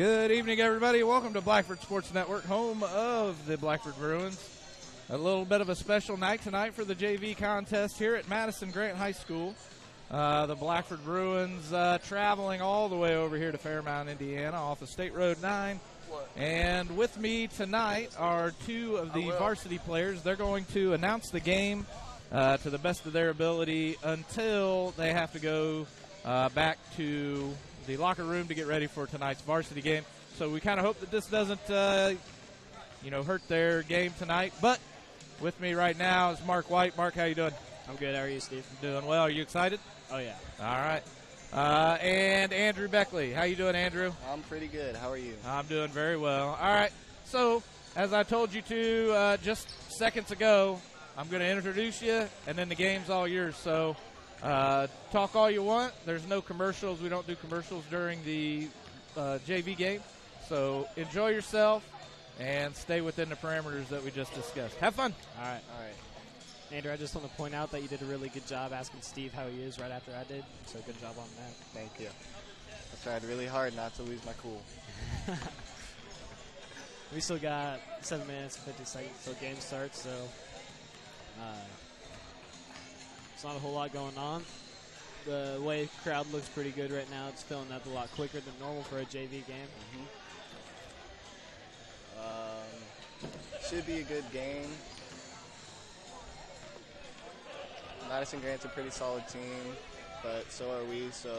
Good evening, everybody. Welcome to Blackford Sports Network, home of the Blackford Bruins. A little bit of a special night tonight for the JV contest here at Madison-Grant High School. The Blackford Bruins traveling all the way over here to Fairmount, Indiana, off of State Road 9. And with me tonight are two of the varsity players. They're going to announce the game to the best of their ability until they have to go back to the locker room to get ready for tonight's varsity game. So we kind of hope that this doesn't, hurt their game tonight. But with me right now is Mark White. Mark, how you doing? I'm good. How are you, Steve? Doing well. Are you excited? Oh, yeah. All right. And Andrew Beckley. How you doing, Andrew? I'm pretty good. How are you? I'm doing very well. All right. So, as I told you to just seconds ago, I'm going to introduce you, and then the game's all yours. So, talk all you want. There's no commercials. We don't do commercials during the JV game. So, enjoy yourself and stay within the parameters that we just discussed. Have fun. All right. Andrew, I just want to point out that you did a really good job asking Steve how he is right after I did. So, good job on that. Thank you. I tried really hard not to lose my cool. We still got 7 minutes and 50 seconds until game starts, so it's not a whole lot going on. The way the crowd looks pretty good right now. It's filling up a lot quicker than normal for a JV game. Should be a good game. Madison-Grant's a pretty solid team, but so are we, so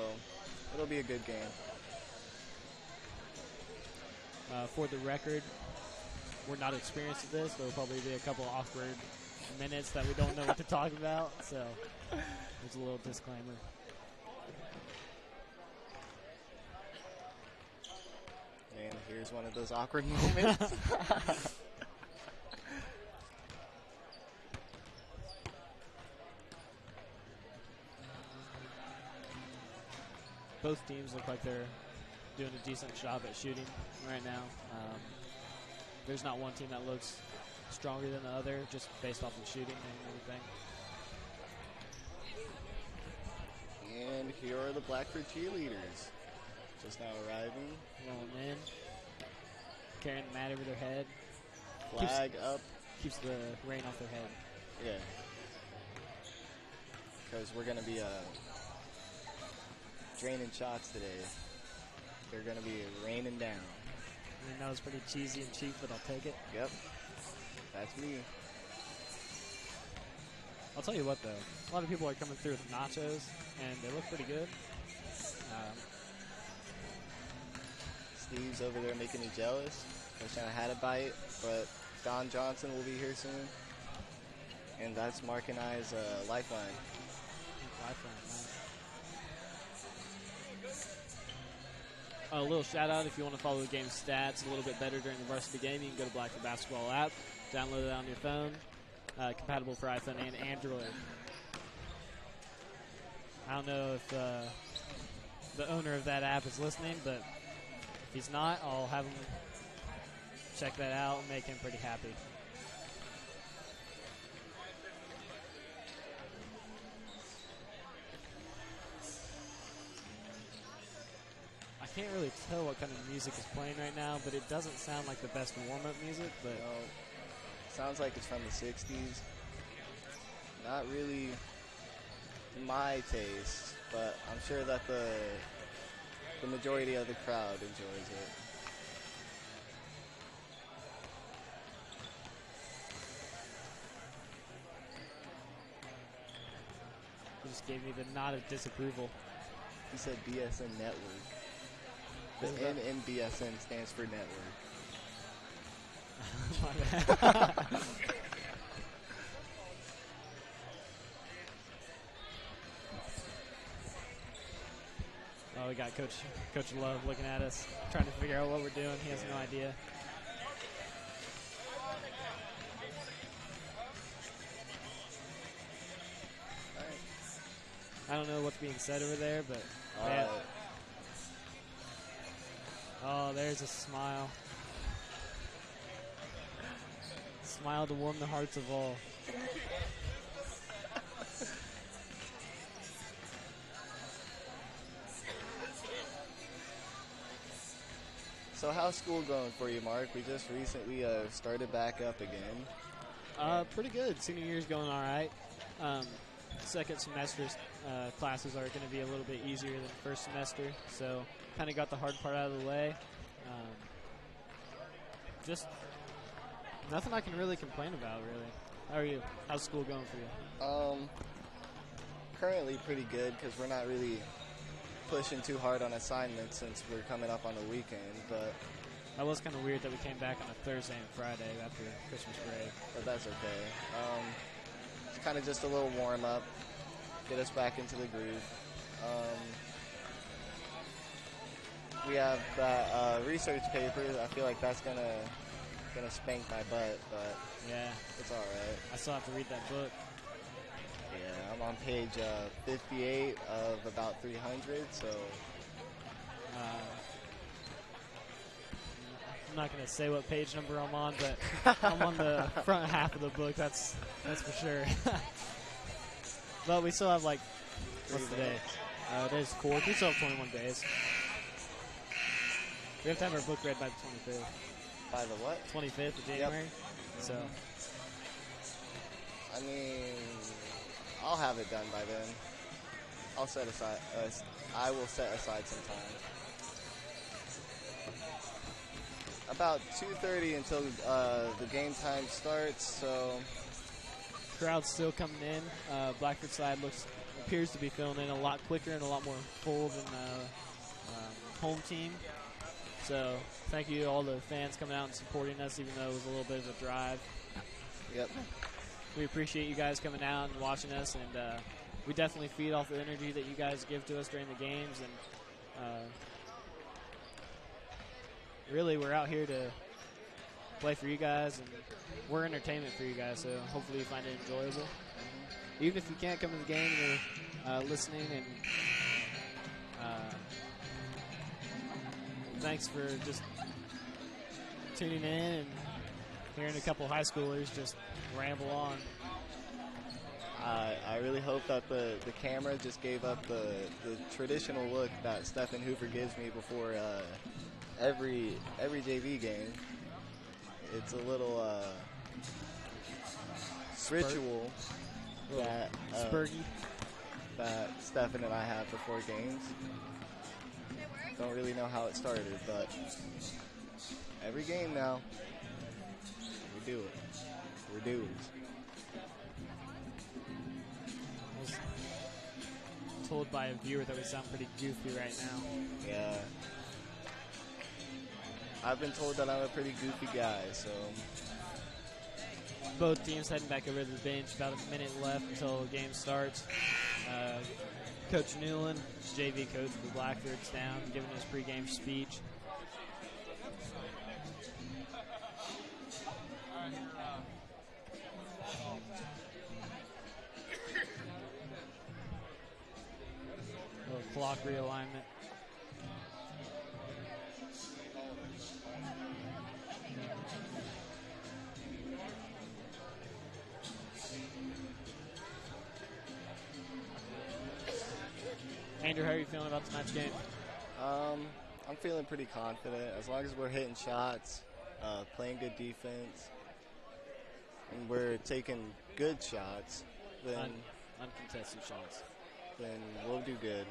it'll be a good game. For the record, we're not experienced at this. There will probably be a couple awkward minutes that we don't know what to talk about, so there's a little disclaimer. And here's one of those awkward moments. Both teams look like they're doing a decent job at shooting right now. There's not one team that looks stronger than the other, just based off of shooting and everything. And here are the Blackford cheerleaders. Just now arriving. Rolling in. Carrying the mat over their head. Flag up. Keeps the rain off their head. Yeah. Because we're going to be draining shots today. They're going to be raining down. I mean, that was pretty cheesy and cheap, but I'll take it. Yep. That's me. I'll tell you what, though. A lot of people are coming through with nachos, and they look pretty good. Steve's over there making me jealous. I wish I had a bite, but Don Johnson will be here soon. And that's Mark and I's lifeline. Lifeline, nice. A little shout out if you want to follow the game's stats a little bit better during the varsity game. You can go to Blackford Basketball app, download it on your phone, compatible for iPhone and Android. I don't know if the owner of that app is listening, but if he's not, I'll have him check that out and make him pretty happy. I can't really tell what kind of music is playing right now, but it doesn't sound like the best warm-up music. But sounds like it's from the 60s. Not really my taste, but I'm sure that the majority of the crowd enjoys it. He just gave me the nod of disapproval. He said BSN Network. The N in BSN stands for network. My bad. Oh, we got Coach Love looking at us, trying to figure out what we're doing. He has no idea. I don't know what's being said over there, but yeah. Oh, there's a smile. Smile to warm the hearts of all. So how's school going for you, Mark? We just recently started back up again. Pretty good. Senior year's going all right. Second semester classes are going to be a little bit easier than first semester, so kind of got the hard part out of the way. Just nothing I can really complain about, really. How are you? How's school going for you? Currently pretty good because we're not really pushing too hard on assignments since we're coming up on the weekend, but that was kind of weird that we came back on a Thursday and Friday after Christmas break. But that's okay. It's kind of just a little warm-up, get us back into the groove. We have that research paper. I feel like that's gonna spank my butt, but yeah, it's all right. I still have to read that book. Yeah, I'm on page 58 of about 300, so I'm not going to say what page number I'm on, but I'm on the front half of the book, that's for sure. But we still have, like, what's the day? Today's 4th. We still have 21 days. We have to have our book read by the 25th. By the what? 25th of January. Yep. So, I mean, I'll have it done by then. I'll set aside. I will set aside some time. About 2:30 until the game time starts. So, crowd's still coming in. Blackford side appears to be filling in a lot quicker and a lot more full than home team. So, thank you to all the fans coming out and supporting us, even though it was a little bit of a drive. Yep. We appreciate you guys coming out and watching us, and we definitely feed off the energy that you guys give to us during the games. And really, we're out here to play for you guys, and we're entertainment for you guys, so hopefully you find it enjoyable. Even if you can't come to the game, you're listening, and thanks for just tuning in and hearing a couple high schoolers just ramble on. I really hope that the camera just gave up the traditional look that Stephen Hoover gives me before every JV game. It's a little ritual that Stephen and I have before games. Don't really know how it started, but every game now, we do it. We're dudes. I was told by a viewer that we sound pretty goofy right now. Yeah. I've been told that I'm a pretty goofy guy, so. Both teams heading back over to the bench. About a minute left until the game starts. Coach Newland, JV coach for Blackford's down, giving his pregame speech. Little clock realignment. Andrew, how are you feeling about tonight's game? I'm feeling pretty confident. As long as we're hitting shots, playing good defense, and we're taking good shots, then uncontested shots. Then we'll do good.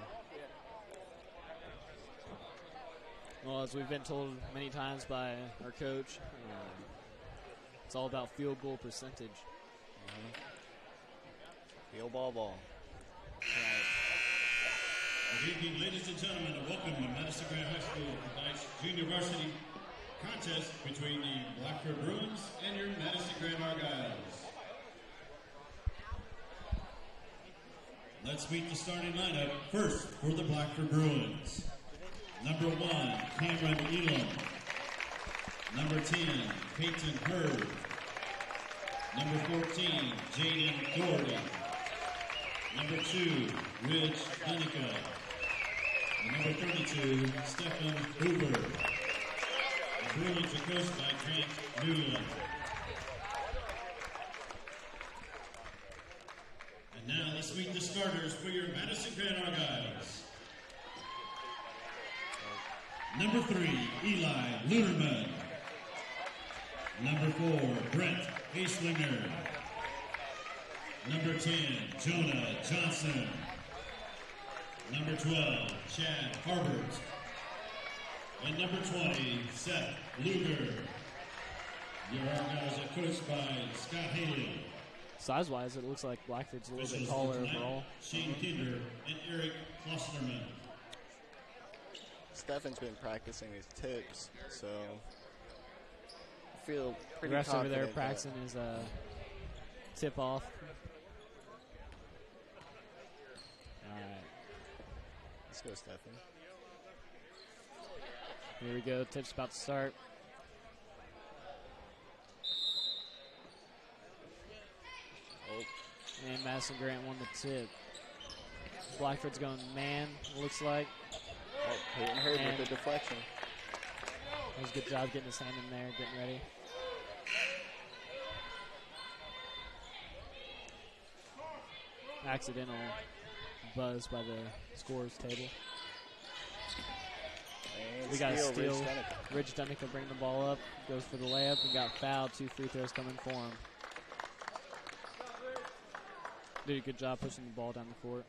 Well, as we've been told many times by our coach, it's all about field goal percentage. Field ball. Right. Good evening, ladies and gentlemen, and welcome to Madison-Grant High School, tonight's junior varsity contest between the Blackford Bruins and your Madison-Grant Argyles. Let's meet the starting lineup. First, for the Blackford Bruins. Number 1, Cameron Elam. Number 10, Peyton Hurd. Number 14, Jaden Doherty. Number 2, Rich Lineker. Number 32, Stephen Hoover. The Bruins are coached by Trent Newland. And now let's meet the starters for your Madison-Grant Argyles. Number 3, Eli Luderman. Number 4, Brent Aislinger. Number 10, Jonah Johnson. Number 12, Chad Harbert. And number 20, Seth Luger. Your Argyles are coached by Scott Haley. Size-wise, it looks like Blackford's a little bit Officials taller for tonight, overall. Shane Kinder and Eric Klosterman. Stefan's been practicing his tips, so I feel The pretty rest over confident there practicing his tip-off. All right, Let's go, Stefan. here we go. Tip's about to start. Oh, And Madison-Grant won the tip. Blackford's going man, looks like. oh Peyton Hurd And- with the deflection. That was a good job getting his hand in there, getting ready. Accidental buzz by the scores table. And We got a Rich steal. Denica. Rich Dunnica bring the ball up, goes for the layup, and got fouled. 2 free throws coming for him. Did a good job pushing the ball down the court.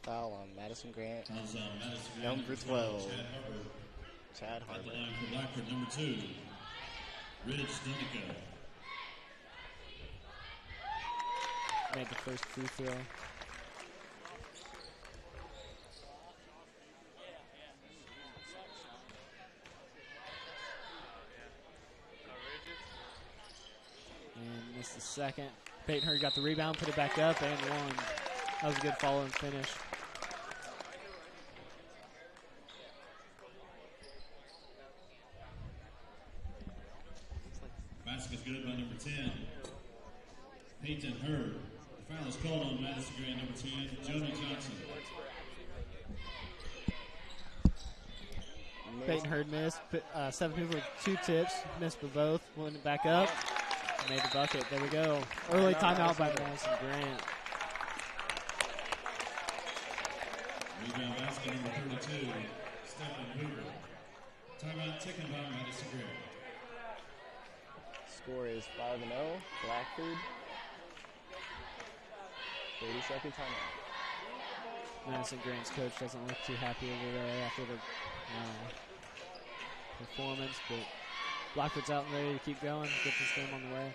Foul on Madison-Grant. Fouls on Madison-Grant. Number 12. Chad Harbert. Chad At the Harbert. line for Blackford, number 2, Rich Dunnica. Made the first free throw. And missed the second. Peyton Hurd got the rebound, put it back up, and won. That was a good follow and finish. Basket is good by number 10, Peyton Hurd. The foul is called on Madison-Grant, number 10, Jonah Johnson. Peyton Hurd missed. 7 people with 2 tips. Missed for both. Went it back up. Made the bucket. There we go. Early timeout by Madison-Grant. Rebound basket number 32, Stephen Hoover. Timeout taken by Madison-Grant. Score is 5-0. Blackford. 30-second timeout. Madison-Grant's coach doesn't look too happy over there after the performance, but Blackford's out and ready to keep going, get this game on the way.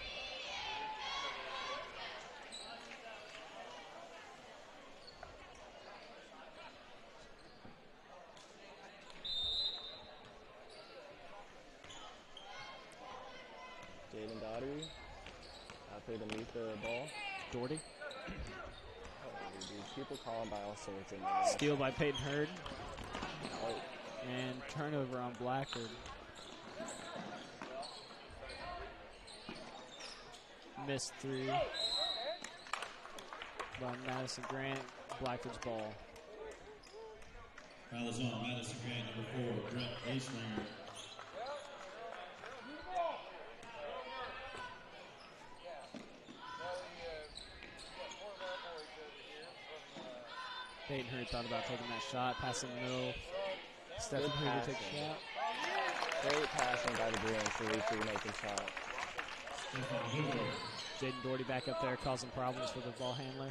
Jaden Daugherty out there to meet the ball. Doherty. Oh, dude, people call him by all sorts of names. Steal by Peyton Hurd. Oh, And turnover on Blackford. Missed 3 by Madison-Grant. Blackford's ball. Foul is on Madison-Grant, number 4, Brett Aislinger. Peyton Hurd thought about taking that shot, passing the middle. Stephen Good Hoover takes passing. a shot. great passing by the Bruins to lead to making shot. Stephen Hoover. Jaden Doherty back up there causing problems for the ball handler.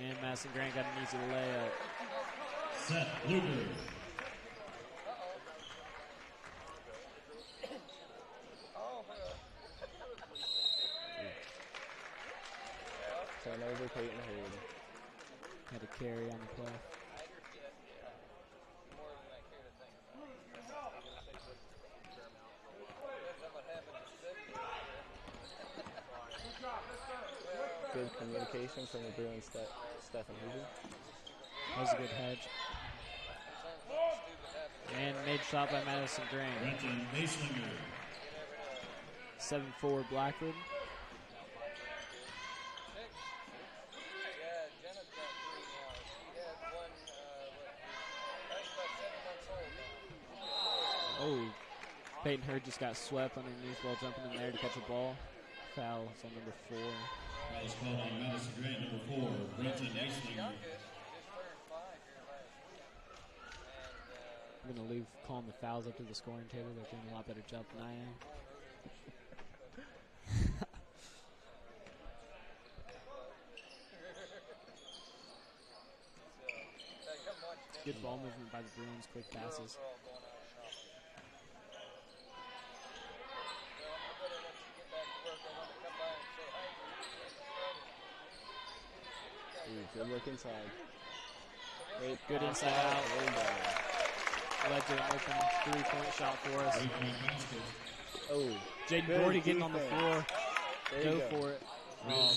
And Madison-Grant got an easy layup. Seth Luger. Turnover, Peyton Hurd. Had a carry on the play. Good communication from the Bruins, Stephen Hoover. That was a good hedge. And made shot by Madison-Grant. Brenton Aislinger. 7-4 Blackford. Oh, Peyton Hurd just got swept underneath while jumping in there to catch a ball. Foul on number 4. Foul is called on Madison-Grant, number 4, Brenton Aislinger. I'm going to leave calling the fouls up to the scoring table. They're doing a lot better job than I am. Good ball movement by the Bruins, quick passes. Good look inside. Great Good inside out. Led to an open three-point shot for us. Oh, Jaden good Gordy getting on the defense. floor. There Go you go. for it. Oh,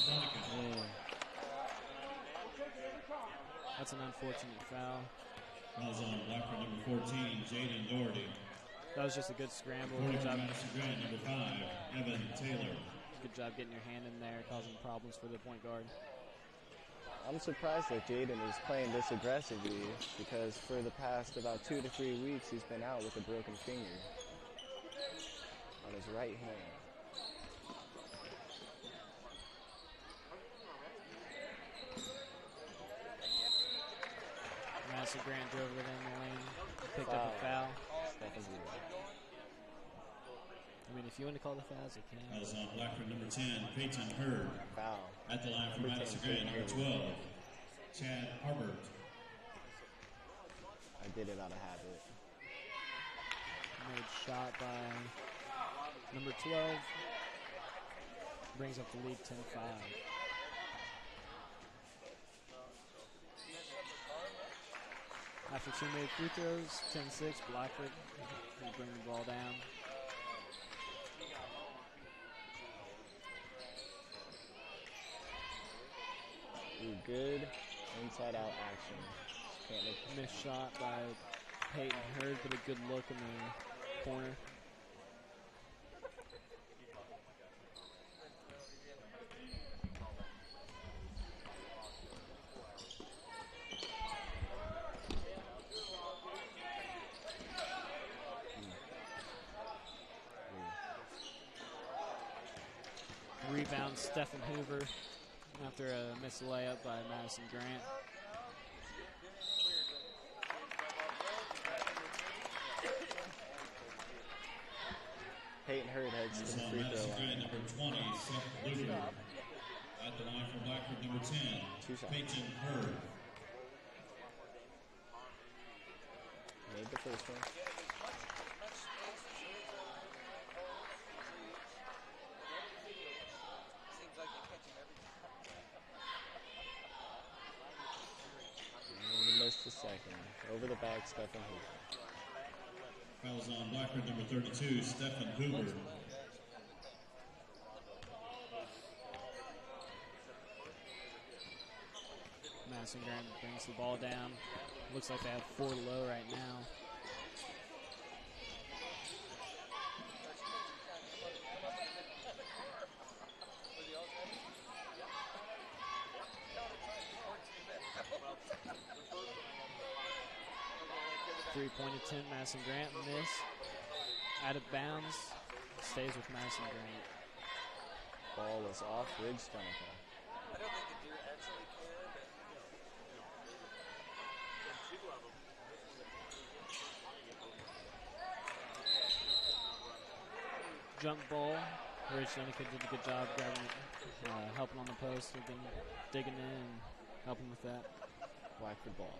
that's an unfortunate foul. Fouls on Blackford number 14, Jaden Doherty. That was just a good scramble. Doherty Good from job. Madison-Grant, number 5, Evan Taylor. Good job getting your hand in there, causing problems for the point guard. I'm surprised that Jaden is playing this aggressively because for the past about 2 to 3 weeks he's been out with a broken finger on his right hand. Madison-Grant drove it in the lane, picked up a foul. I mean, if you want to call the fouls, you can. Fouls on Blackford number 10, Peyton Hurd. Foul. At the line for Number 10, Madison-Grant, number 12, Chad Harbert. I did it out of habit. Made shot by number 12. Brings up the lead 10-5. After 2 made free throws, 10-6, Blackford will bring the ball down. Ooh, good inside-out action. Can't make Missed shot by Peyton Hurd, but a good look in the corner. Rebound, Stephen Hoover after a missed layup by Madison-Grant. Peyton Hurd heads to the free throw line. Number 20, Seth Luger. At the line for Blackford, number 10, Two shots. Peyton Hurd. Made the first one. And he missed the second. Over the back, Stephen Hoover. Fouls on Blackford number 32, Stephen Hoover. Madison-Grant brings the ball down. Looks like they have 4 low right now. Three-point attempt, Madison-Grant, miss. Out of bounds, stays with Madison-Grant. Ball is off Ridge Stonica. Jump ball. Ridge Stonica did a good job grabbing it, helping on the post, digging in and helping with that. Blackford ball.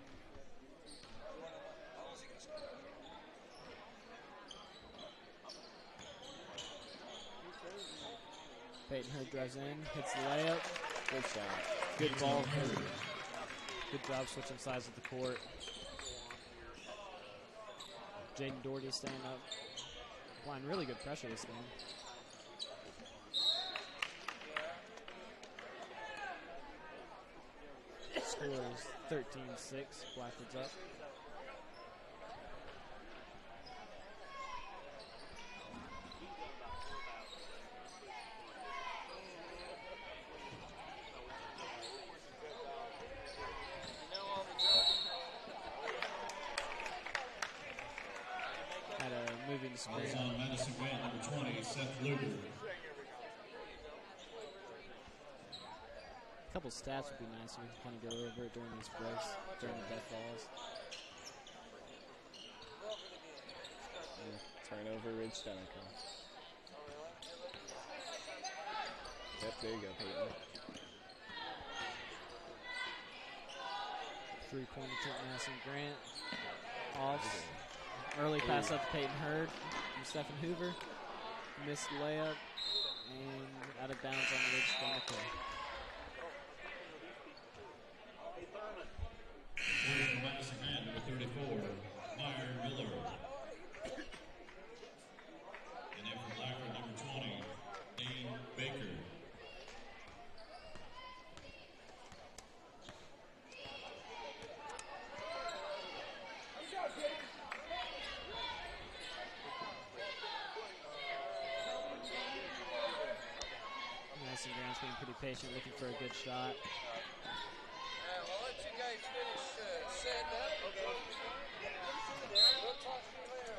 Peyton Hurd drives in, hits the layup. Good shot. Good ball. Good job switching sides of the court. Jaden Doherty staying up. Applying really good pressure this game. Score is 13-6. Blackford's up. Had a moving Fouls screen. on Madison-Grant number 20, Seth Luger. A couple stats would be nice. We can kind of go over it during these breaks, during the death balls. Turnover, Ridge Stenica. Yep, there you go, Peyton. 3-point attempt, Madison-Grant. Off. Early pass up to Peyton Hurd from Stephen Hoover. Missed layup and out of bounds on the Ridge Stenica. For Madison-Grant, number 34, Meyer Miller. And then for Blackford, number 20, Dane Baker. Madison-Grant's being pretty patient, looking for a good shot. I'll let you guys finish setting up. Okay. We'll talk to you later.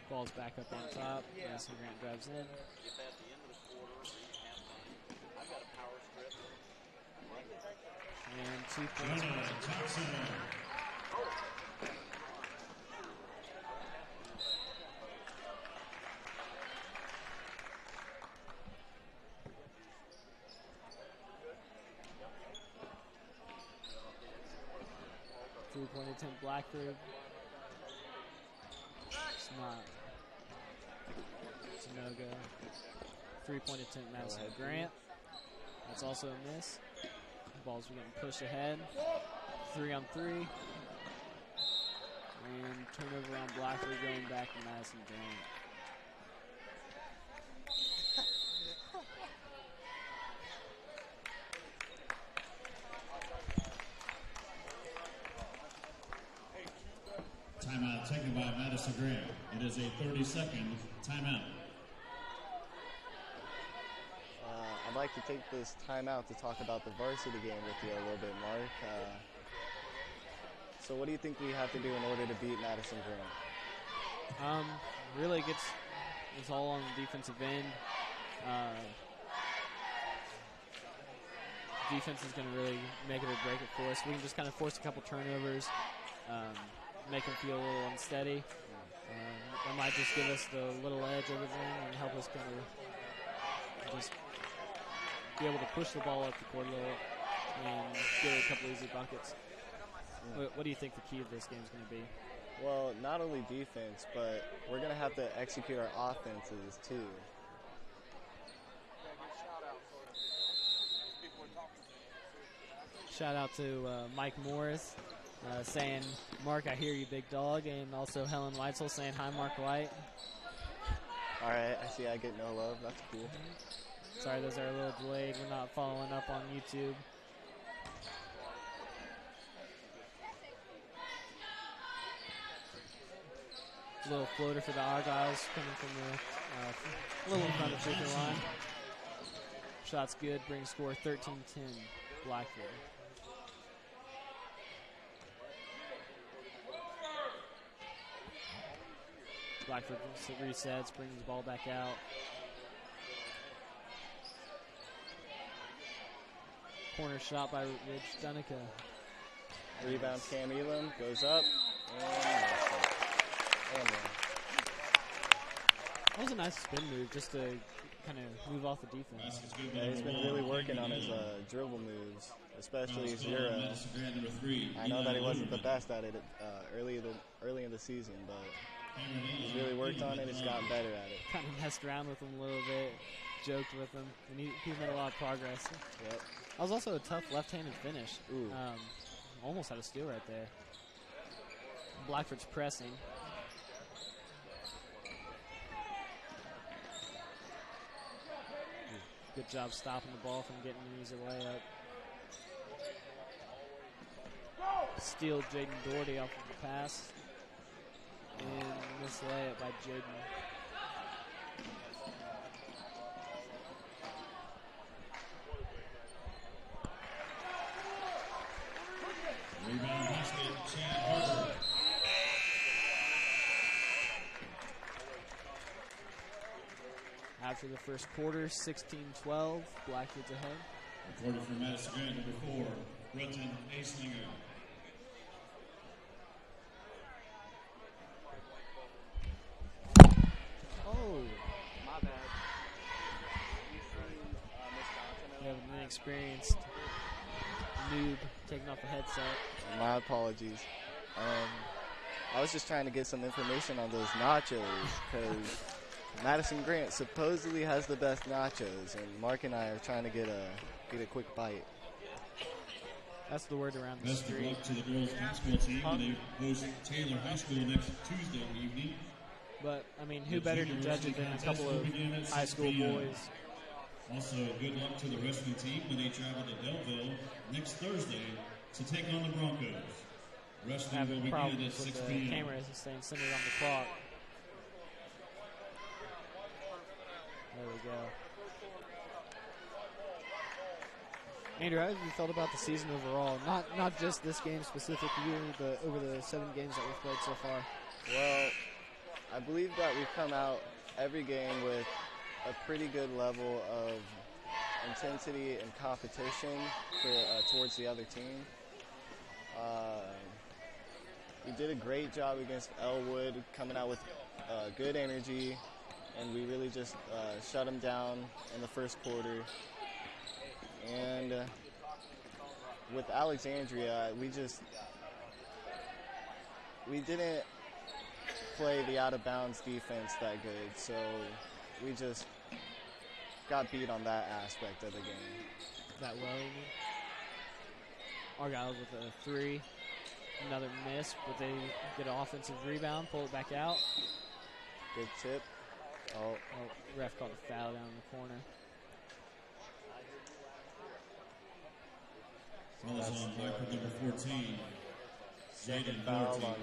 Ball's back up on top. Madison-Grant drives in. And 2 points. Thompson. 3-point attempt, Blackford. It's not. It's a no-go. 3-point attempt, Madison-Grant. That's also a miss. Balls are getting pushed ahead. 3-on-3. And turnover on Blackford going back to Madison-Grant. Timeout taken by Madison-Grant. It is a 30-second timeout. I'd like to take this timeout to talk about the varsity game with you a little bit, Mark. So what do you think we have to do in order to beat Madison-Grant? Really it's all on the defensive end. Defense is going to really make it or break it for us. We can just kind of force a couple turnovers, make them feel a little unsteady. That might just give us the little edge over them and help us kind of just be able to push the ball up the court a little and get a couple easy buckets. What do you think the key of this game is going to be? Well, not only defense, but we're going to have to execute our offenses too. Shout out to Mike Morris saying, "Mark, I hear you, big dog," and also Helen Weitzel saying, "Hi, Mark White." All right, I see I get no love. That's cool. Sorry, those are a little delayed. We're not following up on YouTube. Little floater for the Argyles coming from the little in front of the free throw line. Shot's good. Brings score 13-10. Blackford. Blackford resets, brings the ball back out. Corner shot by Ridge Stenica. Rebound, Cam Elam goes up. That was a nice spin move just to kind of move off the defense. Yeah, he's been really working on his dribble moves, especially Zero. I know that he wasn't the best at it early in the season, but he's really worked on it. He's gotten better at it. Kind of messed around with him a little bit, joked with him, and he's made a lot of progress. Yep. That was also a tough left-handed finish. Ooh. Almost had a steal right there. Blackford's pressing. Good job stopping the ball from getting an easy layup. Steal Jaden Doherty off of the pass. And missed layup by Jaden. Rebound basket, Chad Harper. After the first quarter, 16-12, Blackford's ahead. Reporter for Madison-Grant, number 4, Brenton Aislinger. Oh, My bad. we have an inexperienced noob taking off a headset. My apologies. I was just trying to get some information on those nachos because Madison-Grant supposedly has the best nachos, and Mark and I are trying to get a quick bite. That's the word around the Best of street. luck to the girls basketball team when they host Taylor High School next Tuesday evening. But, I mean, who better to judge it than a couple of high school boys? Also, good luck to the wrestling team when they travel to Belleville next Thursday to take on the Broncos. Wrestling will Having begin problems at 6 with the p.m. camera staying centered on the clock. There we go. Andrew, how have you felt about the season overall? Not just this game specifically, but over the 7 games that we've played so far. Well, I believe that we've come out every game with a pretty good level of intensity and competition towards the other team. We did a great job against Elwood, coming out with good energy, and we really just shut them down in the first quarter. And with Alexandria, we didn't play the out-of-bounds defense that good, so we just got beat on that aspect of the game. That well, you mean? Argyle with a 3. Another miss, but they get an offensive rebound, pull it back out. Good tip. Oh, Ref called a foul down in the corner. Fouls on Blackford number 14. second Jaden foul Doherty. on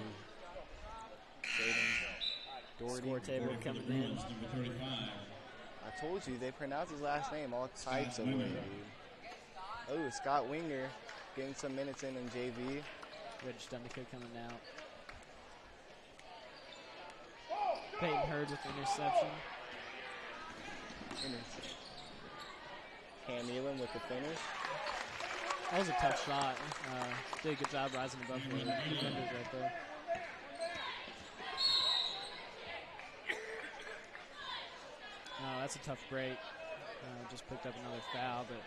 Jaden Doherty. Score table Reporter for coming the in. Bruins, number 35. I told you, they pronounce his last name all types Scott of ways, Winger. dude. Oh, Scott Winger getting some minutes in JV. Rich Dundico coming out. Peyton Hurd with the interception. Cam Elam with the finish. That was a tough shot. Did a good job rising above the defenders right there. No, that's a tough break. Just picked up another foul, but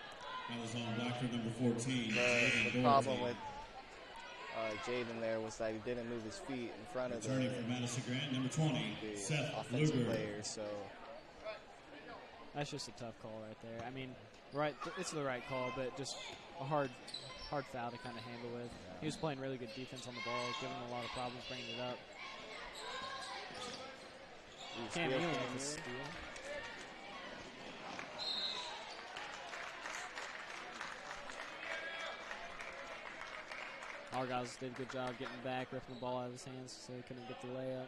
Fouls on Blackford number 14. The Jaden problem Doherty. with Jaden there was that he didn't move his feet in front of Returning from Madison-Grant, number 20, the Seth offensive Luger. player. So that's just a tough call right there. I mean, it's the right call, but just a hard foul to kind of handle with. He was playing really good defense on the ball, giving him a lot of problems bringing it up. Cam Ewan with the steal. Argyles did a good job getting back, ripping the ball out of his hands so he couldn't get the layup.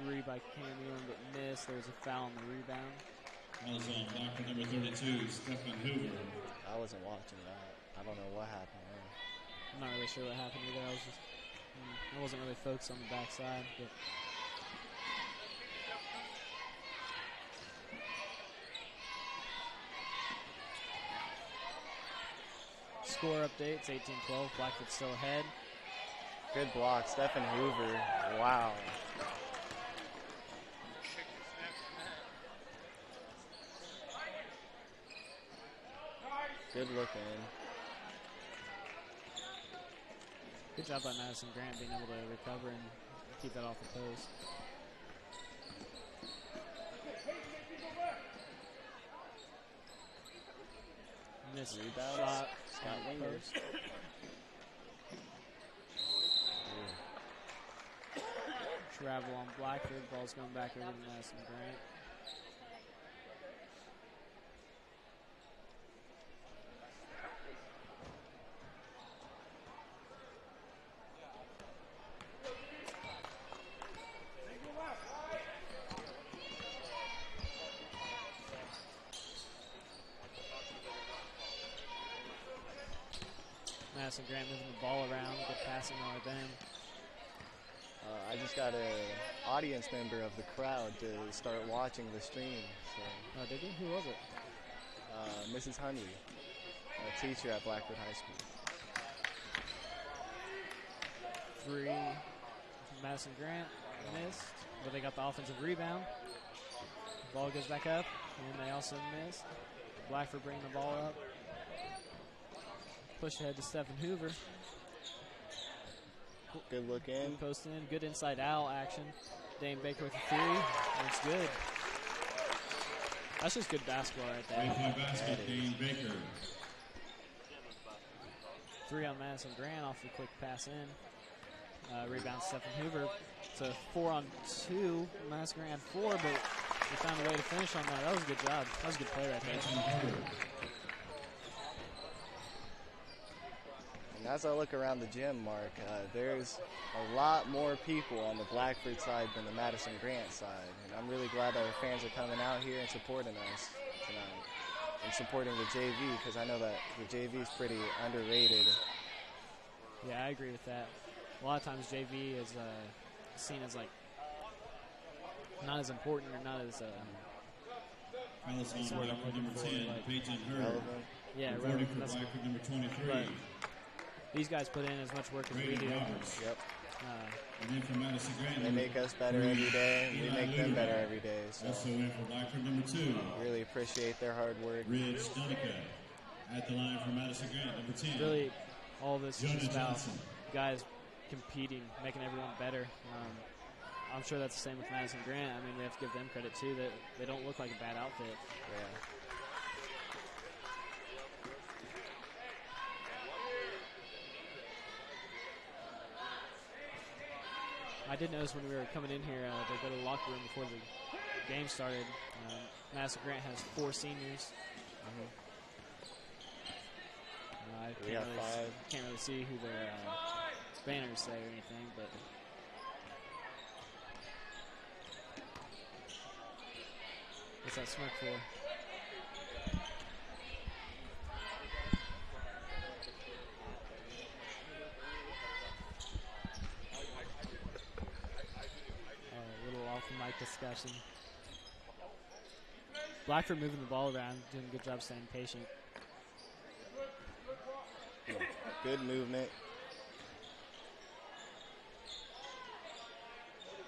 Three by Cam Ewan, but missed. There was a foul on the rebound. Fouls on Blackford number 32, Stephen Hoover. I wasn't watching that. I don't know what happened there. I'm not really sure what happened either. I wasn't really focused on the backside, but score updates, 18-12. Blackford still ahead. Good block, Stephen Hoover. Wow. Good looking. Good job by Madison-Grant being able to recover and keep that off the post. Missed Rebound. shot. Scott on the Winger. post. Travel on Blackford. Ball's going back over to Madison-Grant. Madison-Grant moving the ball around, good passing on them. I just got an audience member of the crowd to start watching the stream. So, Oh, did you? Who was it? Mrs. Hunley, a teacher at Blackford High School. 3 from Madison-Grant, missed, but they got the offensive rebound. Ball goes back up, and they also missed. Blackford bringing the ball up. Push ahead to Stephen Hoover. Good look in. Good post in, good inside out action. Dane Baker with a 3, and it's good. That's just good basketball right there. 3-point basket, Dane Baker. 3 on Madison-Grant off the quick pass in. Rebound Stephen Hoover. It's a 4-on-2. Madison-Grant had 4, but they found a way to finish on that. That was a good job. That was a good play right there. And as I look around the gym, Mark, there's a lot more people on the Blackford side than the Madison-Grant side. And I'm really glad that our fans are coming out here and supporting us tonight. And supporting the JV, because I know that the JV is pretty underrated. Yeah, I agree with that. A lot of times JV is seen as like not as important or not as Madison on Blackford number 10, like, Peyton Hurd. Relevant. yeah, Reporting for that's, Blackford number 23. but these guys put in as much work as we Brady do. Roberts. Yep. And then from Madison-Grant, They make us better every day, and we make them better every day. So also in for Blackford number 2, really appreciate their hard work. Ridge Dunica. At the line for Madison-Grant, number 10. Really, all this is Jonah just about Johnson. guys competing, making everyone better. I'm sure that's the same with Madison-Grant. I mean, we have to give them credit too. That they don't look like a bad outfit. Yeah. I did notice when we were coming in here to go to the locker room before the game started, Madison-Grant has 4 seniors. I We got 5. can't really see who their banners say or anything, but what's that smirk for? A little off the mic discussion. Blackford moving the ball around, doing a good job staying patient. Good movement.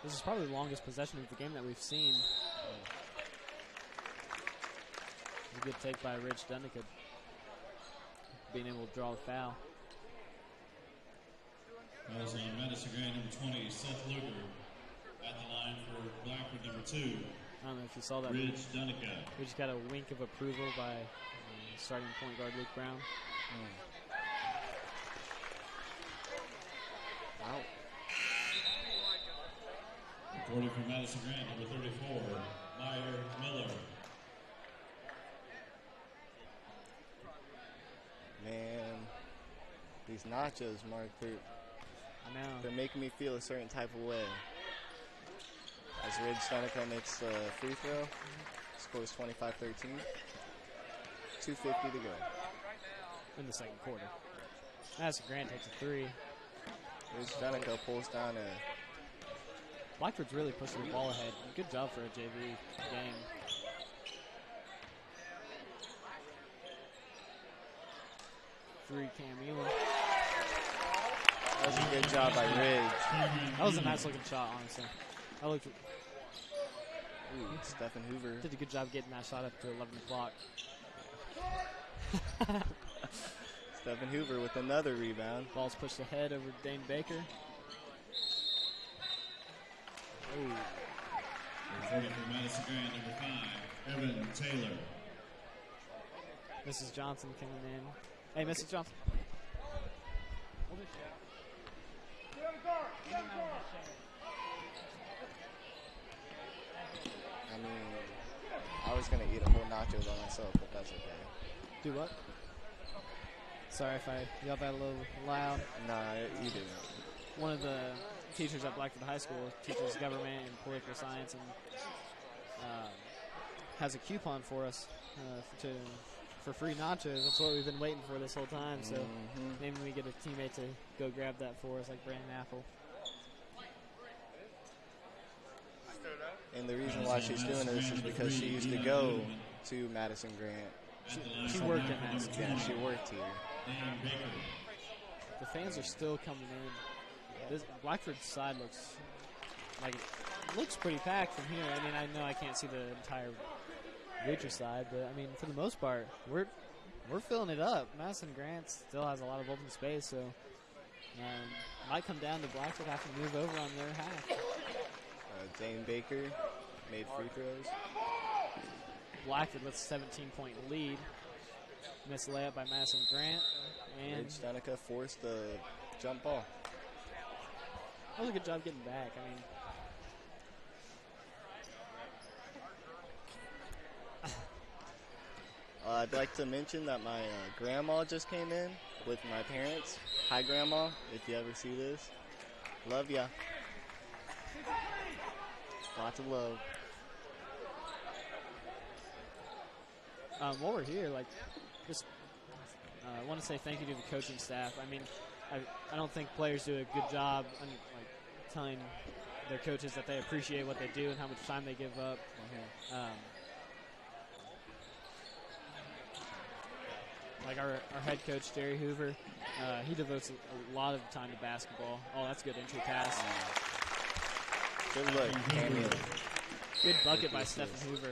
This is probably the longest possession of the game that we've seen. A good take by Rich Dunica, being able to draw the foul. Fouls on Madison-Grant, number 20, Seth Luger. At the line for Blackford, number 2, I don't know if you saw that. Ridge Dunica. We just got a wink of approval by starting point guard Luke Brown. Wow. Reporting from Madison-Grant, number 34, Meyer Miller. Man, these nachos, Mark, I know. they're making me feel a certain type of way. As Ridge Dunica makes the free throw, scores 25-13. 2:50 to go. In the second quarter. Madison-Grant takes a 3. Ridge Dunica pulls down a Blackford's really pushing the ball ahead. Good job for a JV game. Three, Cam Elam. That was a good job by Ridge. That was a nice looking shot, honestly. I looked. Ooh, Stephen Hoover. Did a good job getting that shot up to 11 o'clock. Stephen Hoover with another rebound. Ball's pushed ahead over Dane Baker. Ooh. Reporting from Madison-Grant, number 5, Evan Taylor. Mrs. Johnson coming in. Hey, Mrs. Johnson. I mean, I was going to eat a whole nacho by myself, but that's okay. Do what? Sorry if I yelled that a little loud. Nah, you didn't. One of the teachers at Blackford High School teaches government and political science and has a coupon for us to for free nachos. That's what we've been waiting for this whole time. So maybe we get a teammate to go grab that for us, like Brandon Apple. And the reason why she's doing this is because she used to go to Madison-Grant. She worked in Madison-Grant. Yeah, she worked here. The fans are still coming in. This Blackford's side looks pretty packed from here. I mean, I know I can't see the entire bleacher side, but I mean, for the most part, we're filling it up. Madison-Grant still has a lot of open space, so might come down to Blackford having to move over on their half. Dane Baker made free throws. Blackford with a 17-point lead. Missed layup by Madison-Grant. And Danica forced the jump ball. That was a good job getting back. I mean, I'd like to mention that my grandma just came in with my parents. Hi, Grandma, if you ever see this. Love ya. Lots of love. While we're here, just I want to say thank you to the coaching staff. I mean, I don't think players do a good job telling their coaches that they appreciate what they do and how much time they give up. Like our head coach, Jerry Hoover, he devotes a lot of time to basketball. Oh, that's a good entry pass. Good look. Good bucket by Stephen Hoover.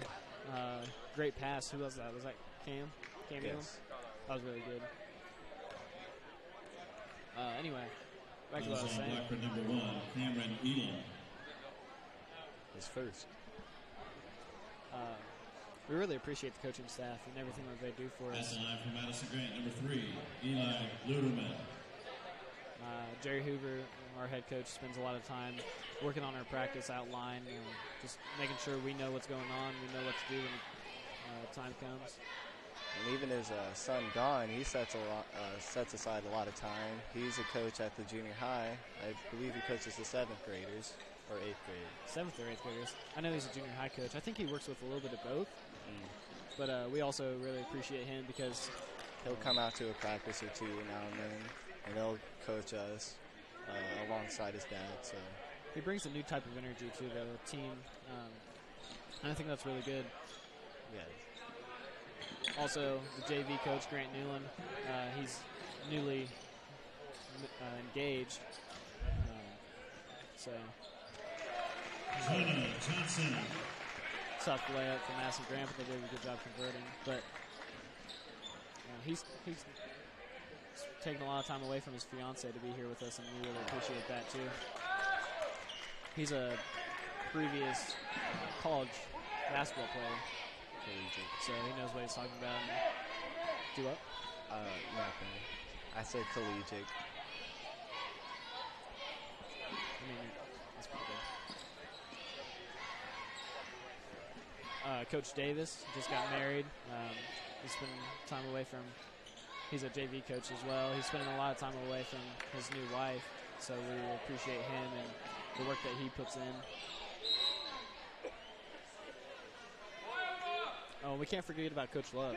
Great pass. Who was that? Was that Cam? Cam Elam? That was really good. Anyway, back to what I was saying. Blackford number 1, Cameron Elam. His first. We really appreciate the coaching staff and everything that they do for us. That's the line from Madison-Grant, number 3, Eli Luderman. Jerry Hoover, our head coach, spends a lot of time working on our practice outline, just making sure we know what's going on, we know what to do when time comes. And even his son Don, he sets aside a lot of time. He's a coach at the junior high. I believe he coaches the 7th graders or 8th grade. 7th or 8th graders. I know he's a junior high coach. I think he works with a little bit of both. But we also really appreciate him because he'll come out to a practice or two now and then, and he'll coach us alongside his dad. So he brings a new type of energy to the team, and I think that's really good. Yeah. Also, the JV coach, Grant Newland, he's newly engaged. Jonah Johnson. Tough layup from Madison-Grant, but they did a good job converting. But he's taking a lot of time away from his fiance to be here with us, and we really appreciate that too. He's a previous college basketball player. So he knows what he's talking about. Do what? Nothing. I said collegiate. I mean, that's pretty good. Coach Davis just got married. He's spending time away from. He's a JV coach as well. He's spending a lot of time away from his new wife. So we appreciate him and the work that he puts in. Oh, we can't forget about Coach Love.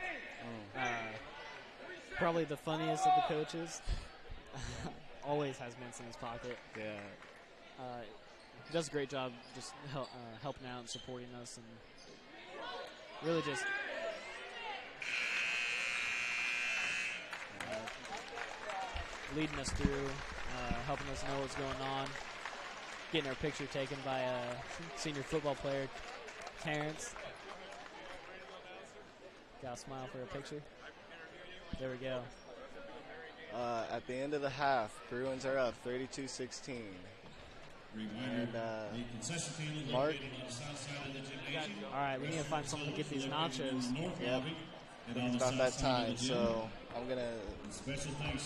Probably the funniest of the coaches. Always has mints in his pocket. Yeah. He does a great job just helping out and supporting us, and really just leading us through, helping us know what's going on, getting our picture taken by a senior football player, Terrence. Got a smile for a picture. There we go. At the end of the half, Bruins are up 32-16. And Mark. All right, we need to find someone to get these nachos. Yep. It's about that time, so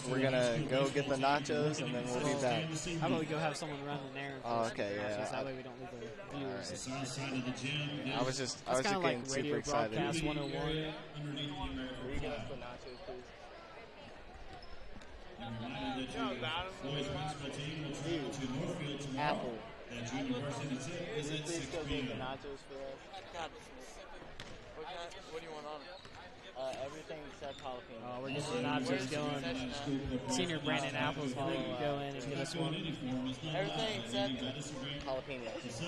we're gonna go get the nachos and then we'll be back. How about we go have someone run an errand? Oh, okay, yeah. That way we don't leave the viewers. I was just kind of getting like super radio excited. broadcast 101. Will you get us the nachos, please? Apple. Will you please go get the nachos for us? God, what do you want on it? Everything except jalapeno. Oh, we're getting nachos going. Senior Brandon Apples will go in and get us one. Everything except jalapenos.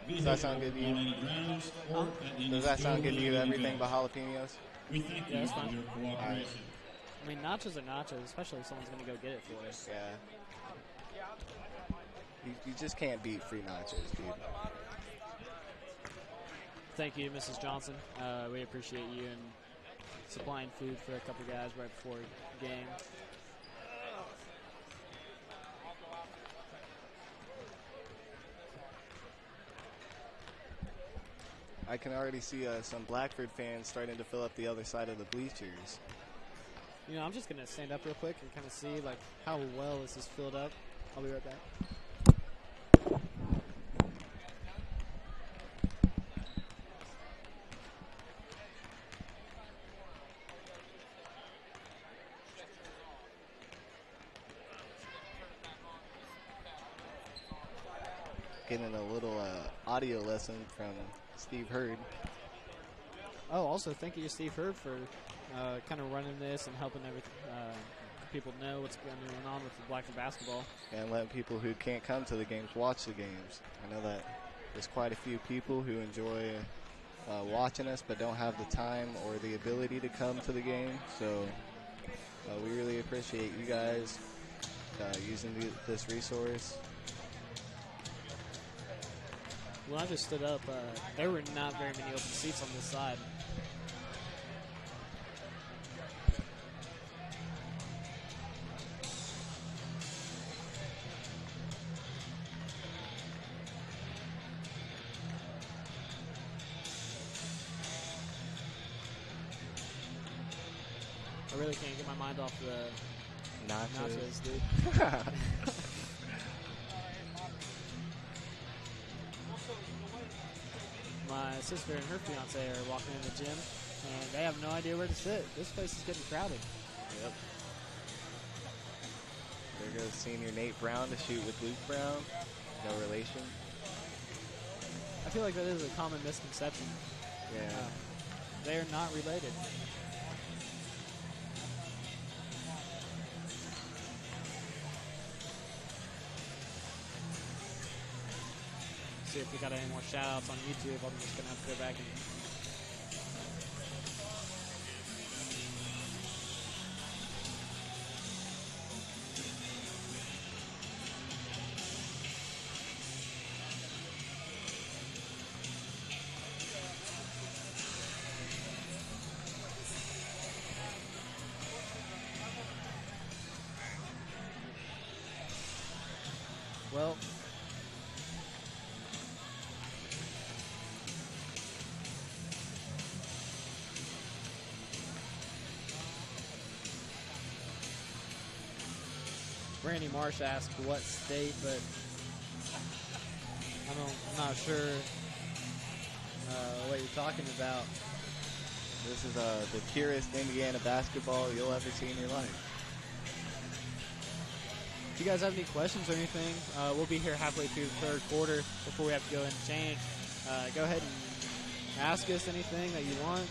Does that sound good to you? Does that sound good to you? Everything but jalapenos? We thank Yeah, you that's for fine. your cooperation. I mean, nachos are nachos, especially if someone's going to go get it for us. Yeah. You just can't beat free nachos, dude. Thank you, Mrs. Johnson. We appreciate you and supplying food for a couple guys right before game. I can already see some Blackford fans starting to fill up the other side of the bleachers. You know, I'm just going to stand up real quick and kind of see, like, how well this is filled up. I'll be right back. Getting a little audio lesson from Steve Hurd. Oh, also, thank you to Steve Hurd for kind of running this and helping people know what's going on with the Blackford basketball. And letting people who can't come to the games watch the games. I know that there's quite a few people who enjoy watching us but don't have the time or the ability to come to the game. So we really appreciate you guys using this resource. When I just stood up, there were not very many open seats on this side. I really can't get my mind off the nachos, dude. My sister and her fiance are walking in the gym, and they have no idea where to sit. This place is getting crowded. Yep. There goes senior Nate Brown to shoot with Luke Brown. No relation. I feel like that is a common misconception. Yeah. They are not related. See if we got any more shout outs on YouTube. I'm just going to have to go back and. Well, Randy Marsh asked what state, but I'm not sure what you're talking about. This is the purest Indiana basketball you'll ever see in your life. If you guys have any questions or anything, we'll be here halfway through the third quarter before we have to go in and change. Go ahead and ask us anything that you want,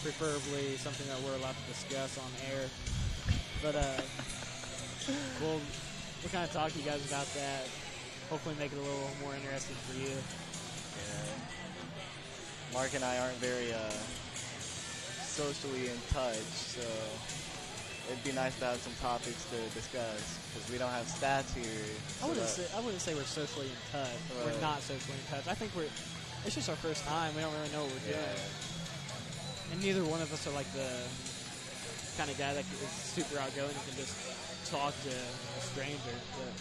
preferably something that we're allowed to discuss on air. But we'll kind of talk to you guys about that. Hopefully make it a little more interesting for you. Yeah. Mark and I aren't very socially in touch, so it'd be nice to have some topics to discuss because we don't have stats here. I wouldn't say we're socially in touch. Right. We're not socially in touch. I think it's just our first time. We don't really know what we're doing. And neither one of us are like the kind of guy that is super outgoing and can just talk to a stranger. But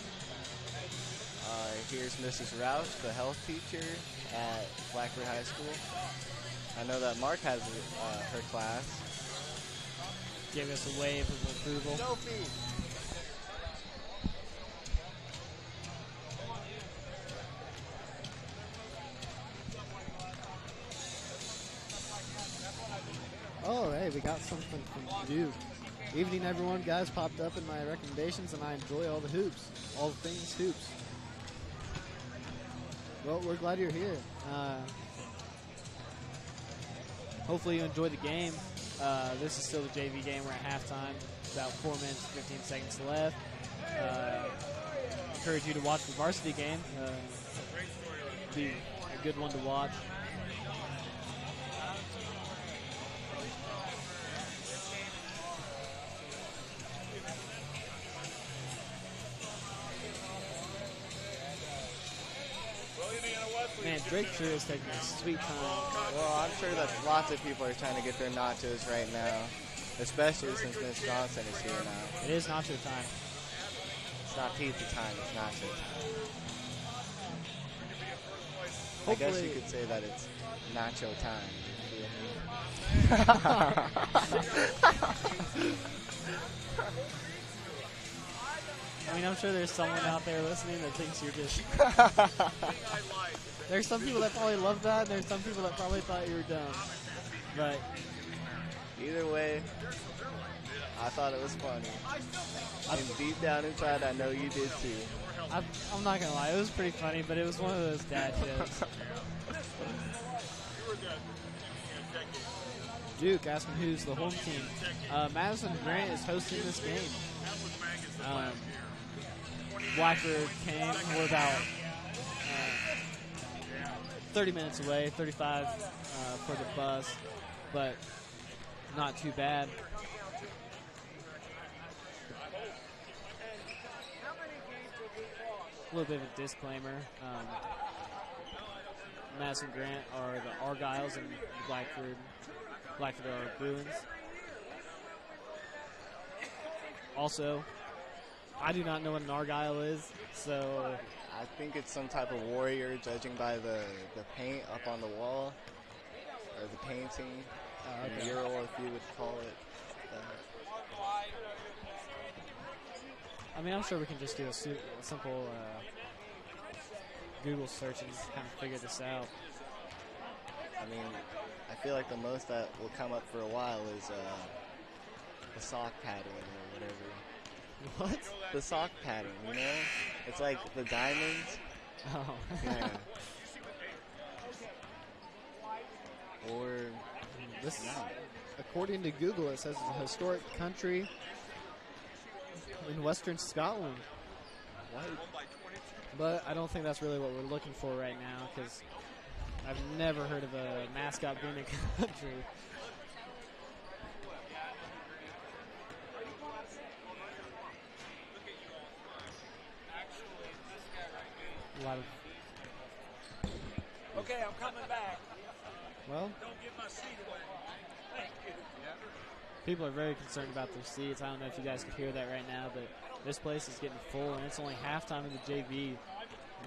here's Mrs. Roush, the health teacher at Blackford High School. I know that Mark has her class. Give us a wave of approval. Sophie. Oh, hey, we got something from Duke. Evening, everyone. Guys popped up in my recommendations, and I enjoy all the hoops. All things hoops. Well, we're glad you're here. hopefully you enjoy the game. This is still the JV game. We're at halftime. About 4 minutes, 15 seconds left. Encourage you to watch the varsity game. Be a good one to watch. Man, Drake sure is taking a sweet time. Well, I'm sure that lots of people are trying to get their nachos right now, especially since Miss Johnson is here now. It is nacho time. It's not pizza time, it's nacho time. I Hopefully, guess you could say that it's nacho time. I mean, I'm sure there's someone out there listening that thinks you're just... There's some people that probably love that, and there's some people that probably thought you were dumb. But either way, I thought it was funny. And deep down inside, I know you did too. I'm not going to lie, it was pretty funny, but it was one of those dad jokes. Duke asking who's the home team. Madison-Grant is hosting this game. Blackford came. We're about 30 minutes away, 35 for the bus, but not too bad. A little bit of a disclaimer. Madison-Grant are the Argyles and Blackford are Bruins. Also, I do not know what an Argyle is, so... I think it's some type of warrior, judging by the paint up on the wall, or the painting, the mural, if you would call it. I mean, I'm sure we can just do a simple Google search and just kind of figure this out. I mean, I feel like the most that will come up for a while is the sock pattern or whatever. What? The sock pattern, you know? It's like the diamonds. Oh. Yeah. Or this, according to Google, it says it's a historic country in Western Scotland. what? But I don't think that's really what we're looking for right now, because I've never heard of a mascot being a country. A lot of... Okay, I'm coming back. Well, Don't give my seat away. Thank you. people are very concerned about their seats. I don't know if you guys could hear that right now, but this place is getting full, and it's only halftime of the JV.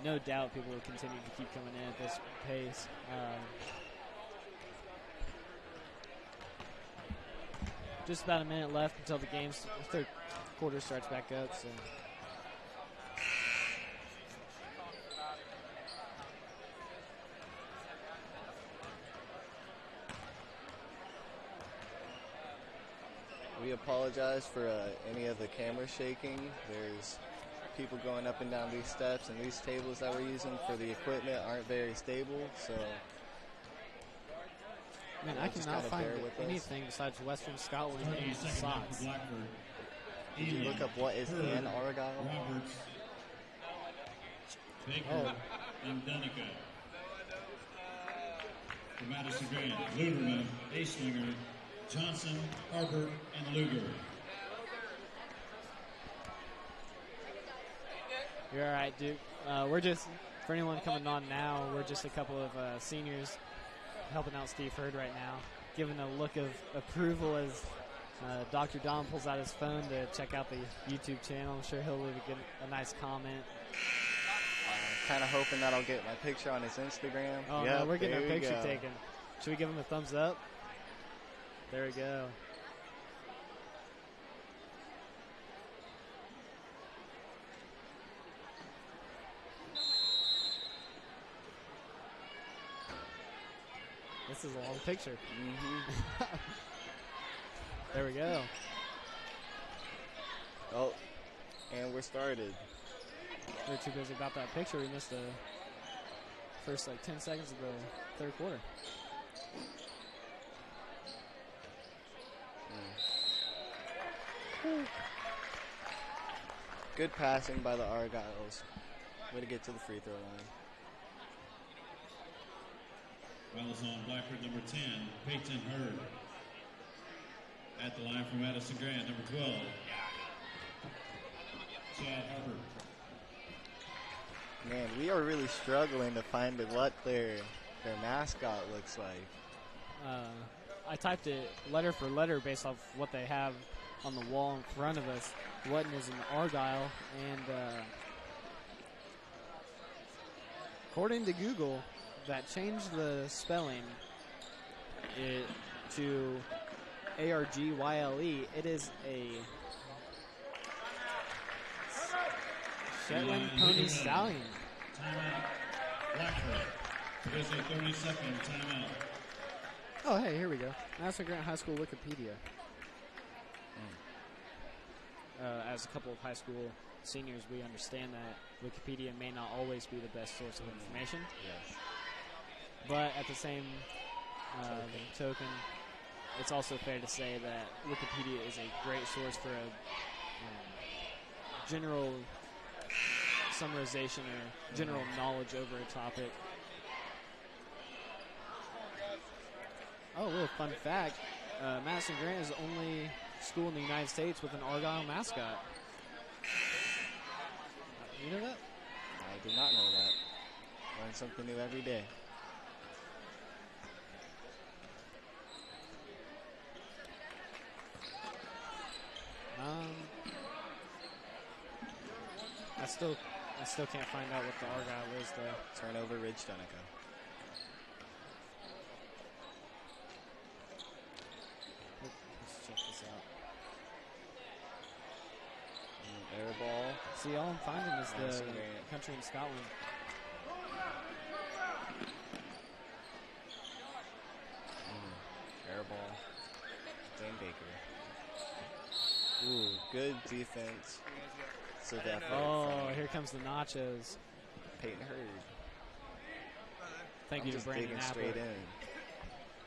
No doubt people will continue to keep coming in at this pace. Just about a minute left until the third quarter starts back up. So. We apologize for any of the camera shaking. There's people going up and down these steps, and these tables that we're using for the equipment aren't very stable, so... Man, I cannot find anything besides Western Scotland and socks. Did you look up what is an Argyle? Roberts, Baker, and Dunica. For Madison-Grant, Luderman, Aislinger, Johnson, Arbor, and Luger. You're all right, Duke. We're just, for anyone coming on now, we're just a couple of seniors helping out Steve Hurd right now, giving a look of approval as Dr. Don pulls out his phone to check out the YouTube channel. I'm sure he'll leave a nice comment. Kind of hoping that I'll get my picture on his Instagram. Oh, yep, no, we're getting our there we picture go. taken. Should we give him a thumbs up? There we go. This is a long picture. Mm-hmm. There we go. Oh, and we're started. We're too busy about that picture. We missed the first 10 seconds of the third quarter. Good passing by the Argyles. Way to get to the free throw line. Foul is on Blackford, number 10, Peyton Hurd. At the line for Madison-Grant, number 12, Chad Hubbard. Man, we are really struggling to find what their mascot looks like. I typed it letter for letter based off what they have on the wall in front of us. Whatton is an Argyle, and according to Google, that changed the spelling to Argyle. It is a Shetland Pony Stallion. Timeout, Blackford. There's a 30-second timeout. Oh, hey, here we go. Madison-Grant High School Wikipedia. As a couple of high school seniors, we understand that Wikipedia may not always be the best source of information. Yes. But at the same token, it's also fair to say that Wikipedia is a great source for a general summarization or general knowledge over a topic. Oh, a little fun fact. Madison-Grant is the only school in the United States with an Argyle mascot. You know that? I did not know that. Learn something new every day. I still can't find out what the Argyle is, though. Turnover, Ridge Dunica. Let's check this out. Air ball. See, all I'm finding is the Madison-Grant. country in Scotland. Air ball. Dane Baker. Ooh, good defense. So Oh, here comes the nachos. Peyton Hurd. Thank I'm you to just Brandon digging Apple. straight in.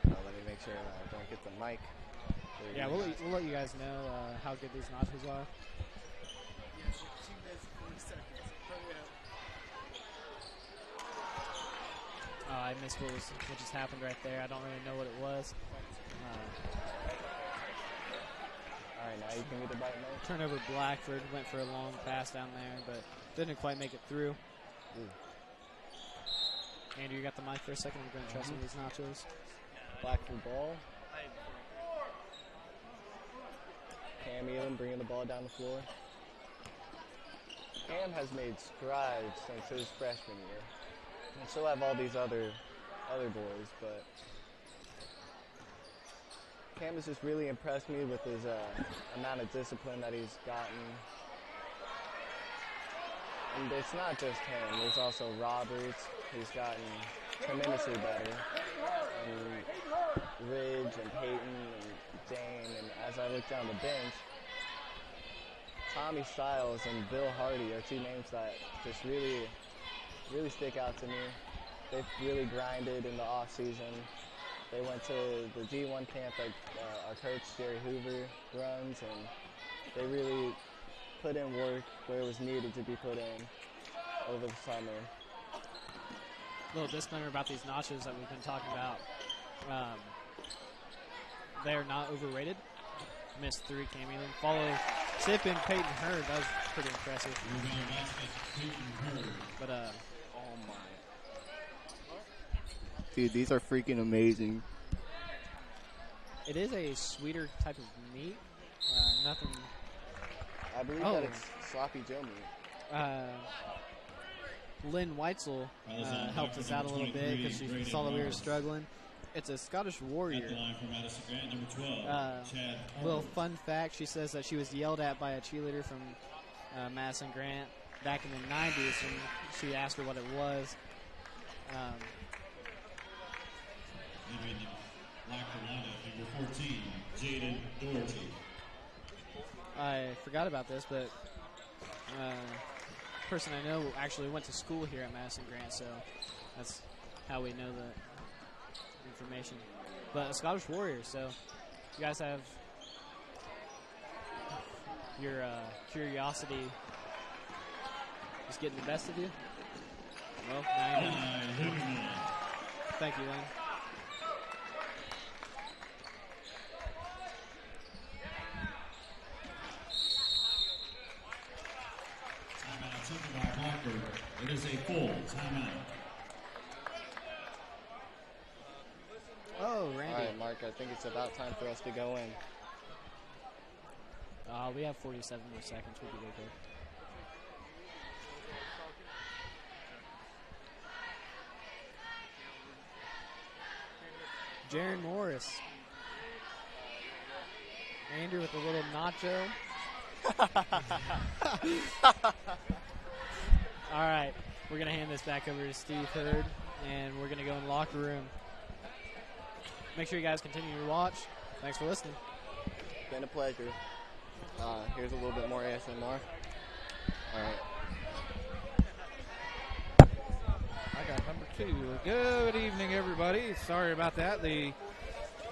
Let me make sure I don't get the mic. Yeah, we'll let you guys know how good these nachos are. I missed what just happened right there. I don't really know what it was. All right, now you can get the bite mic. Turnover Blackford went for a long pass down there, but didn't quite make it through. Ooh. Andrew, you got the mic for a second? I'm going to try some of these nachos. Blackford ball. Cam Elam bringing the ball down the floor. Cam has made strides since his freshman year. And so have all these other boys, but Cam has just really impressed me with his amount of discipline that he's gotten. And it's not just him. There's also Roberts, who's gotten tremendously better. And Ridge and Peyton and Dane. And as I look down the bench, Tommy Stiles and Bill Hardy are two names that just really stick out to me. They've really grinded in the off season. They went to the G1 camp that our coach Jerry Hoover runs, and they really put in work where it was needed to be put in over the summer. A little disclaimer about these nachos that we've been talking about. They're not overrated. Missed 3, Cam Elam. Follow Sip and Peyton Hurd. That was pretty impressive. But oh my. Dude, these are freaking amazing. It is a sweeter type of meat. Nothing. I believe that it's sloppy Joe meat. Lynn Weitzel helped us out a little bit because she saw that we were struggling. It's a Scottish Warrior. Little fun fact, she says that she was yelled at by a cheerleader from Madison-Grant back in the 90s, and she asked her what it was. Number 14, Jaden Doherty. I forgot about this, but person I know actually went to school here at Madison-Grant, so that's how we know the information. But a Scottish Warrior, so you guys have your curiosity is getting the best of you? Well, now you know. Thank you, Lynn. Timeout taken by Blackford. It is a full timeout. Oh, Randy. All right, Mark, I think it's about time for us to go in. We have 47 more seconds. We'll be good. Jaron Morris. Andrew with a little nacho. All right, we're going to hand this back over to Steve Hurd, and we're going to go in the locker room. Make sure you guys continue to watch. Thanks for listening. Been a pleasure. Here's a little bit more ASMR. All right. I got number 2. Good evening, everybody. Sorry about that. The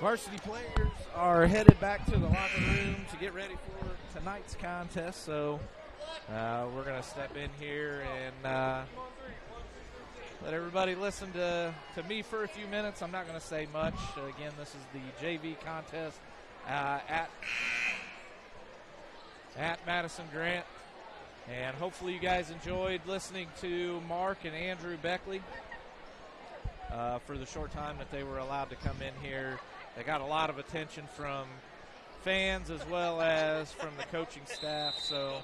varsity players are headed back to the locker room to get ready for tonight's contest. So we're going to step in here and let everybody listen to me for a few minutes. I'm not going to say much. Again, this is the JV contest at Madison-Grant. And hopefully you guys enjoyed listening to Mark and Andrew Beckley for the short time that they were allowed to come in here. They got a lot of attention from fans as well as from the coaching staff. So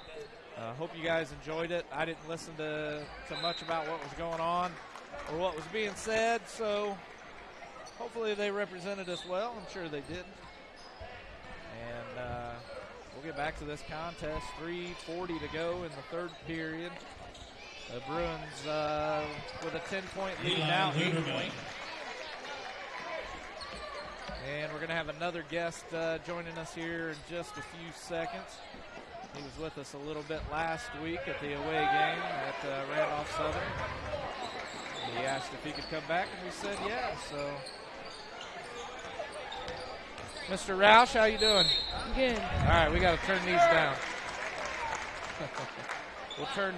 hope you guys enjoyed it. I didn't listen to much about what was going on or what was being said. So hopefully they represented us well. I'm sure they did. And we'll get back to this contest. 3:40 to go in the third period. The Bruins with a 10-point lead now, 8-point. And we're going to have another guest joining us here in just a few seconds. He was with us a little bit last week at the away game at Randolph Southern. He asked if he could come back, and we said yeah. So, Mr. Roush, how you doing? I'm good. All right, we got to turn these down. We'll turn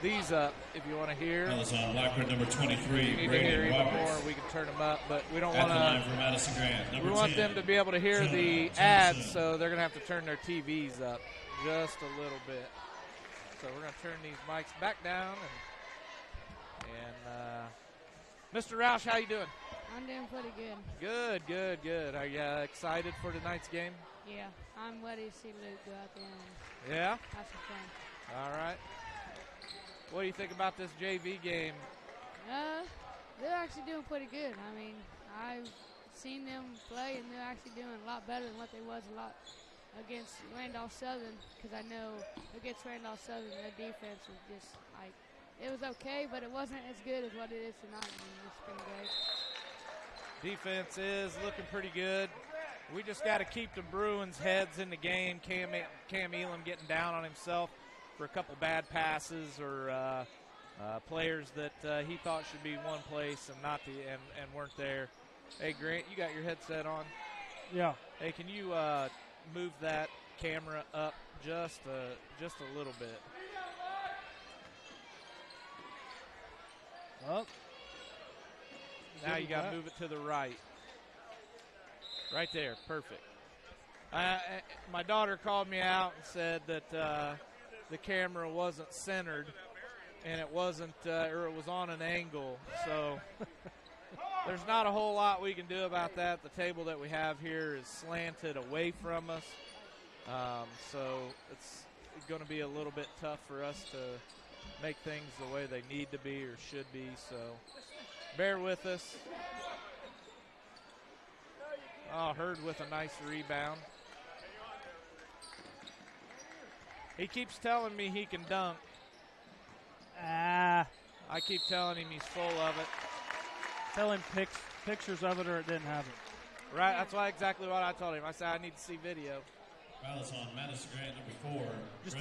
these up if you want to hear. That was on Blackford number 23. If you need to hear even more, we can turn them up, but we don't want to. We want them to be able to hear the ads, so they're going to have to turn their TVs up just a little bit. So we're going to turn these mics back down. And Mr. Roush, how you doing? I'm doing pretty good. Good. Are you excited for tonight's game? Yeah, I'm ready to see Luke go out there and Yeah? have some fun. All right. What do you think about this JV game? They're actually doing pretty good. I mean, I've seen them play, and they're actually doing a lot better than what they was a lot against Randolph Southern, because I know against Randolph Southern, their defense was just like, it was okay, but it wasn't as good as what it is tonight. I mean, it's been great. Defense is looking pretty good. We just got to keep the Bruins' heads in the game. Cam Elam getting down on himself for a couple bad passes or players that he thought should be one place and not and weren't there. Hey, Grant, you got your headset on? Yeah. Hey, can you move that camera up just a little bit? Up. Now you got to move it to the right. Right there, perfect. My daughter called me out and said that the camera wasn't centered, and it wasn't, or it was on an angle. So there's not a whole lot we can do about that. The table that we have here is slanted away from us, so it's going to be a little bit tough for us to make things the way they need to be or should be. So bear with us. Oh, Hurd with a nice rebound. He keeps telling me he can dunk. I keep telling him he's full of it. Tell him pictures of it or it didn't have it. Right, that's exactly what I told him. I said I need to see video. Foul is on Madison-Grant, number 4. Just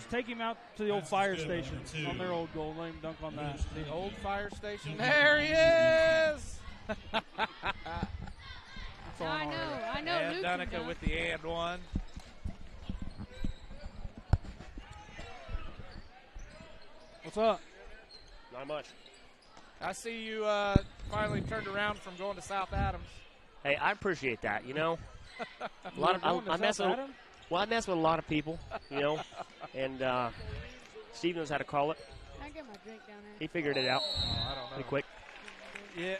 take him out to the old fire station on their old goal. Let him dunk on that. The old fire station. There he is. I know. And Luke Dunica with the and one. What's up? Not much. I see you finally turned around from going to South Adams. Hey, I appreciate that. You know, a lot of I mess with. Well, I mess with a lot of people. You know, and Steve knows how to call it. I get my drink down there. He figured it out. Oh, I don't know. Pretty quick. Yeah.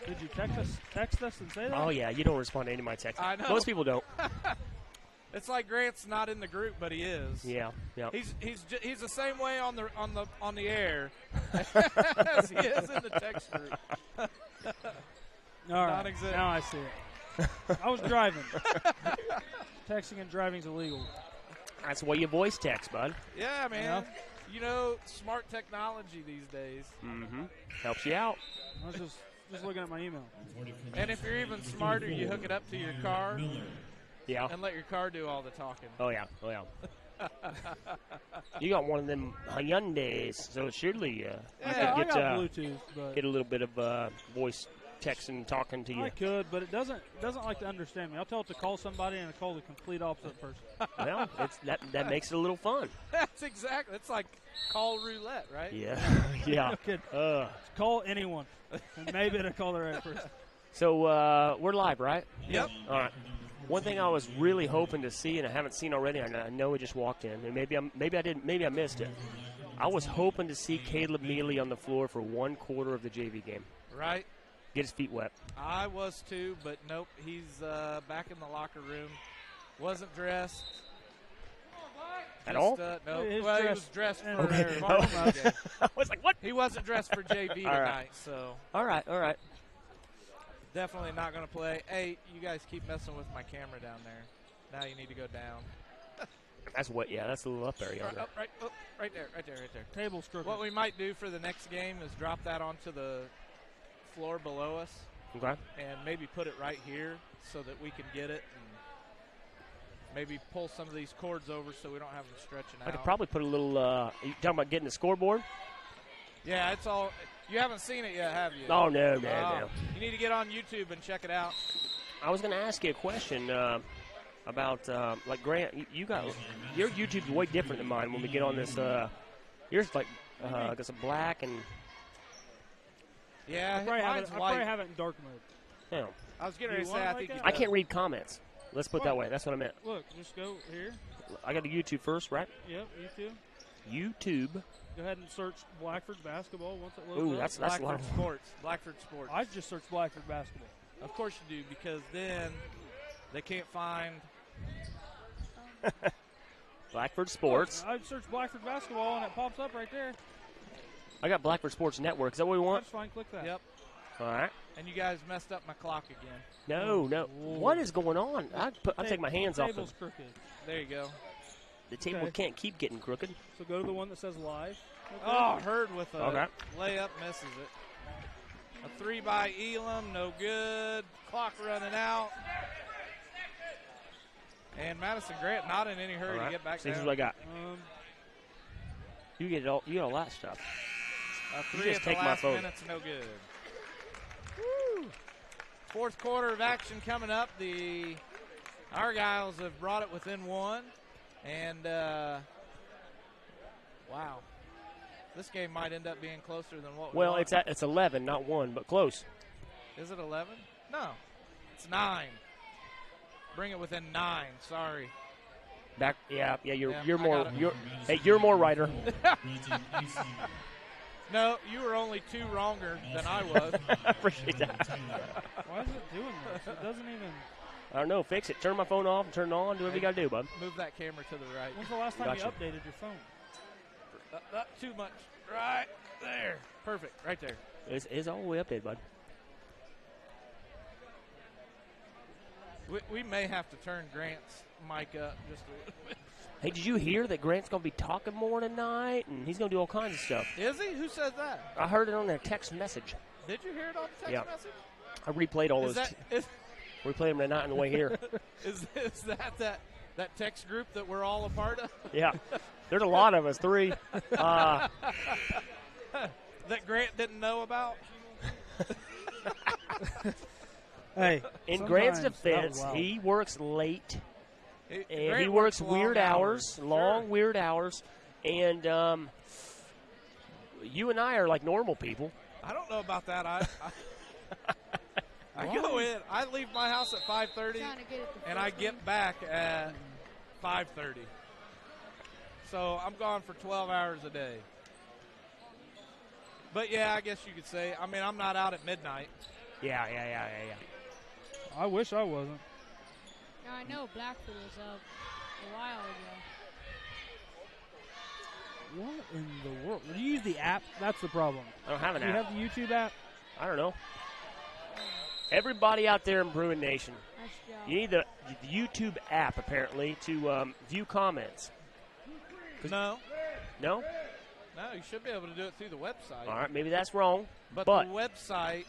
Did you text us and say that? Oh yeah, you don't respond to any of my texts. I know. Most people don't. It's like Grant's not in the group, but he is. Yeah, yeah. He's the same way on the air as he is in the text group. All right. Non-existent. Now I see it. I was driving. Texting and driving is illegal. That's why you voice text, bud. Yeah, man. Yeah. You know, smart technology these days. Mm-hmm. Helps you out. I was just looking at my email. And if you're even smarter, you hook it up to your car Yeah. and let your car do all the talking. Oh yeah. Oh yeah. You got one of them Hyundais, so surely you I could got get Bluetooth, but get a little bit of voice text and talking to you. I could, but it doesn't like to understand me. I'll tell it to call somebody and I call the complete opposite person. Well, that makes it a little fun. That's exactly. It's like call roulette, right? Yeah. Yeah. Kid, call anyone, and maybe it'll call the right person. So we're live, right? Yep. All right. One thing I was really hoping to see, and I haven't seen already, and I know it just walked in, and maybe I missed it. I was hoping to see Caleb Mealy on the floor for 1/4 of the JV game. Right. Get his feet wet. I was too, but nope. He's back in the locker room. Wasn't dressed. At all? No. He was Well, he dressed was dressed for Okay. Marshall game. I was like, what? He wasn't dressed for JV All right. tonight, so All right. definitely not going to play. Hey, you guys keep messing with my camera down there. Now you need to go down. That's what. Yeah, that's a little up there, yonder. Right there. Table's crooked. What we might do for the next game is drop that onto the floor below us Okay. and maybe put it right here so that we can get it and maybe pull some of these cords over so we don't have them stretching out. I could probably put a little. You talking about getting the scoreboard? Yeah, it's all. You haven't seen it yet, have you? Oh no. You need to get on YouTube and check it out. I was going to ask you a question about like Grant. You got your YouTube's way different than mine. When we get on this, yours like got some black and. Yeah, I probably white. have it in dark mode. Yeah. I was getting ready to want say, it I like think that? I can't read comments. Let's put it that What? way. That's what I meant. Look, just go here. I got the YouTube first, right? Yep, YouTube. YouTube. Go ahead and search Blackford basketball once it loads Ooh, up. that's a lot. Blackford Sports. Blackford Sports. I just searched Blackford basketball. Of course you do, because then they can't find. Blackford Sports. I searched Blackford basketball and it pops up right there. I got Blackford Sports Network. Is that what we want? That's fine. Click that. Yep. All right. And you guys messed up my clock again. No. What is going on? I'll take my hands off The table's it. crooked. There you go. The table Okay. can't keep getting crooked. So go to the one that says live. Oh, Hurd with a Okay. layup, misses it. A 3 by Elam, no good. Clock running out. And Madison-Grant not in any hurry All right. to get back See, this is down. what I got. You get it all. You got all that stuff. A You 3 just at the take my last phone. minute's no good. Woo. Fourth quarter of action coming up. The Argyles have brought it within one. And, wow. This game might end up being closer than what we Well, want. it's 11, not 1, but close. Is it 11? No. It's 9. Bring it within 9. Sorry. Back. Yeah. You're I more. got it. You're more writer. No, you were only 2 wronger than I was. I appreciate that. Why is it doing this? It doesn't even. I don't know. Fix it. Turn my phone off and turn it on. Do whatever you got to do, bud. Move that camera to the right. When's the last time Gotcha. you updated your phone? Not too much. Right there. Perfect. Right there. It's all the way updated, bud. We may have to turn Grant's mic up just a little bit. Hey, did you hear that Grant's going to be talking more tonight, and he's going to do all kinds of stuff? Is he? Who says that? I heard it on their text message. Did you hear it on the text Yeah. message? I replayed all Is those. that Replayed them tonight on the way here. is that text group that we're all a part of? Yeah. There's a lot of us. 3. That Grant didn't know about? Hey, In Grant's sometimes- defense, oh, wow. he works late. And Grant he works long weird hours, long Sure. weird hours, and you and I are like normal people. I don't know about that. I go in. I leave my house at 5:30, and I get back at 5:30. So I'm gone for 12 hours a day. But yeah, I guess you could say. I mean, I'm not out at midnight. Yeah. I wish I wasn't. Now, I know Blackford was up a while ago. What in the world? Do you use the app? That's the problem. I don't have an Do app. you have the YouTube app? I don't know. Everybody out there in Bruin Nation, Nice job. you need the YouTube app, apparently, to view comments. No. No? No, you should be able to do it through the website. All right, maybe that's wrong. But the website,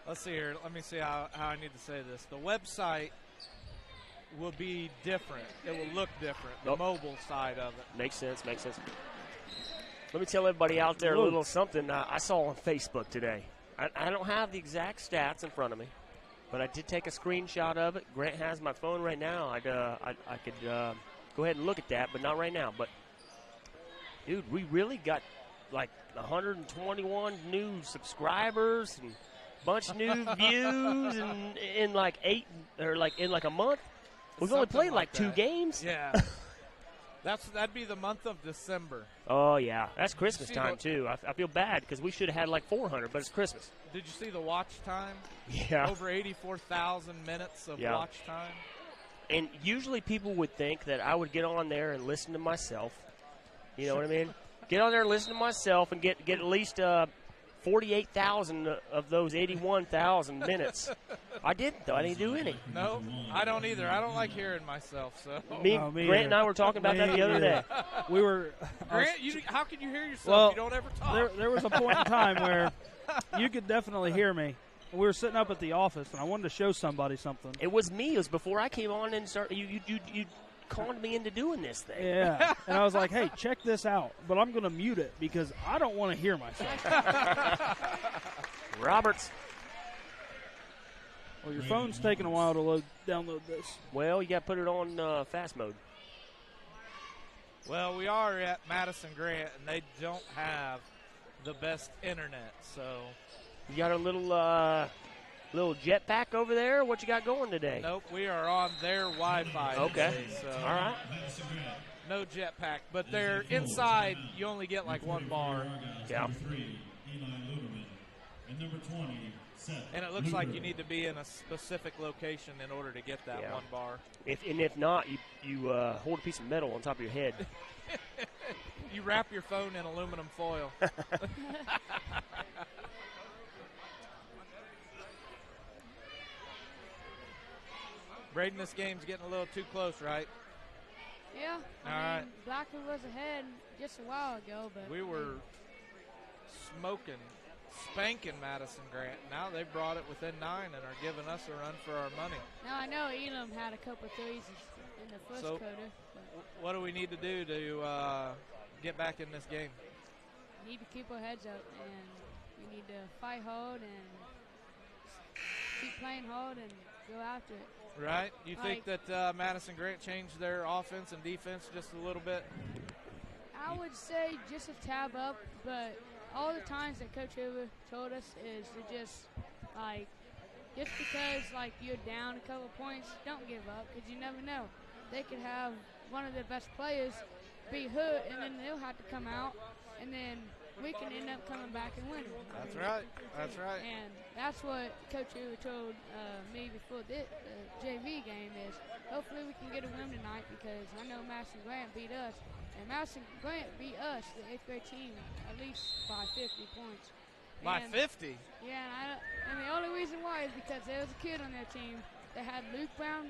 let's see here. Let me see how I need to say this. The website will be different. It will look different, the mobile side of it. Makes sense. Let me tell everybody out there a little something I saw on Facebook today. I don't have the exact stats in front of me, but I did take a screenshot of it. Grant has my phone right now. I could go ahead and look at that, but not right now. But, dude, we really got like 121 new subscribers and a bunch of new views in like a month. We've only played like 2 games. Yeah. That'd be the month of December. Oh, yeah. That's Christmas time, too. I feel bad because we should have had like 400, but it's Christmas. Did you see the watch time? Yeah. Over 84,000 minutes of watch time. And usually people would think that I would get on there and listen to myself. You know what I mean? Get on there and listen to myself and get at least 48,000 of those 81,000 minutes. I didn't, though. I didn't do any. No, I don't either. I don't like hearing myself. So Grant and I were talking about that the other day. We were. Grant, how can you hear yourself? Well, you don't ever talk. There was a point in time where you could definitely hear me. We were sitting up at the office, and I wanted to show somebody something. It was me. It was before I came on and started. You conned me into doing this thing. Yeah. And I was like, hey, check this out. But I'm going to mute it because I don't want to hear myself. Roberts. Well, your phone's taking a while to download this. Well, you got to put it on fast mode. Well, we are at Madison-Grant, and they don't have the best internet. So you got a little jetpack over there? What you got going today? Nope, we are on their Wi-Fi. Okay. Today, so all right. No jetpack, but they're inside. You only get like one bar. Yeah. And it looks like you need to be in a specific location in order to get that one bar. If not, you hold a piece of metal on top of your head. You wrap your phone in aluminum foil. Braden, this game's getting a little too close, right? Yeah. I mean, Blackford was ahead just a while ago, but we were spanking Madison-Grant. Now they brought it within 9 and are giving us a run for our money. Now I know Elam had a couple threes in the first quarter. What do we need to do to get back in this game? We need to keep our heads up, and we need to fight hard and keep playing hard and go after it. Right? You think that Madison-Grant changed their offense and defense just a little bit? I would say just a tab up, but all the times that Coach Hoover told us is to just because you're down a couple points, don't give up, because you never know. They could have one of their best players be hurt, and then they'll have to come out, and then we can end up coming back and winning. That's right. That's right. And that's what Coach Hoover told me before the JV game is hopefully we can get a win tonight, because I know Madison-Grant beat us. And Madison-Grant beat us, the 8th grade team, at least by 50 points. By 50? Yeah, and the only reason why is because there was a kid on their team that had Luke Brown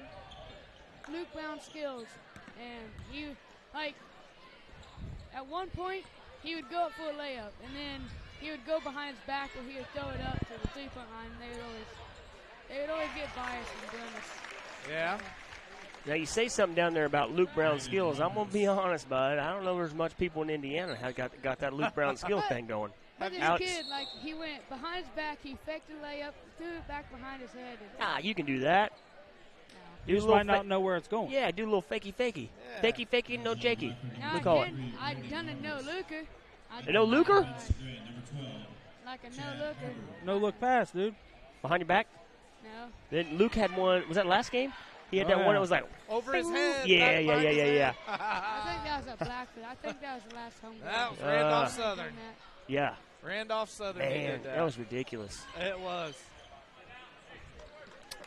skills. And he, at one point, he would go up for a layup, and then he would go behind his back, or he would throw it up to the three-point line, and they would always get biased in doing this. Yeah. Now, you say something down there about Luke Brown's skills. I'm going to be honest, bud. I don't know there's much people in Indiana that got that Luke Brown skill thing going. But this kid, he went behind his back, he faked the layup, threw it back behind his head. You can do that. You just might not know where it's going. Yeah, do a little fakey. Yeah. Fakey, no jakey. Now We call it. I done a no-looker. A no-looker? Like a no-looker. No look pass, dude. Behind your back? No. Then Luke had one. Was that last game? He had that one that was like, Over his head. Yeah. I think that was at Blackford. I think that was the last home game. That was Randolph Southern. Done that. yeah. Randolph Southern. he Man, did that was ridiculous. It was.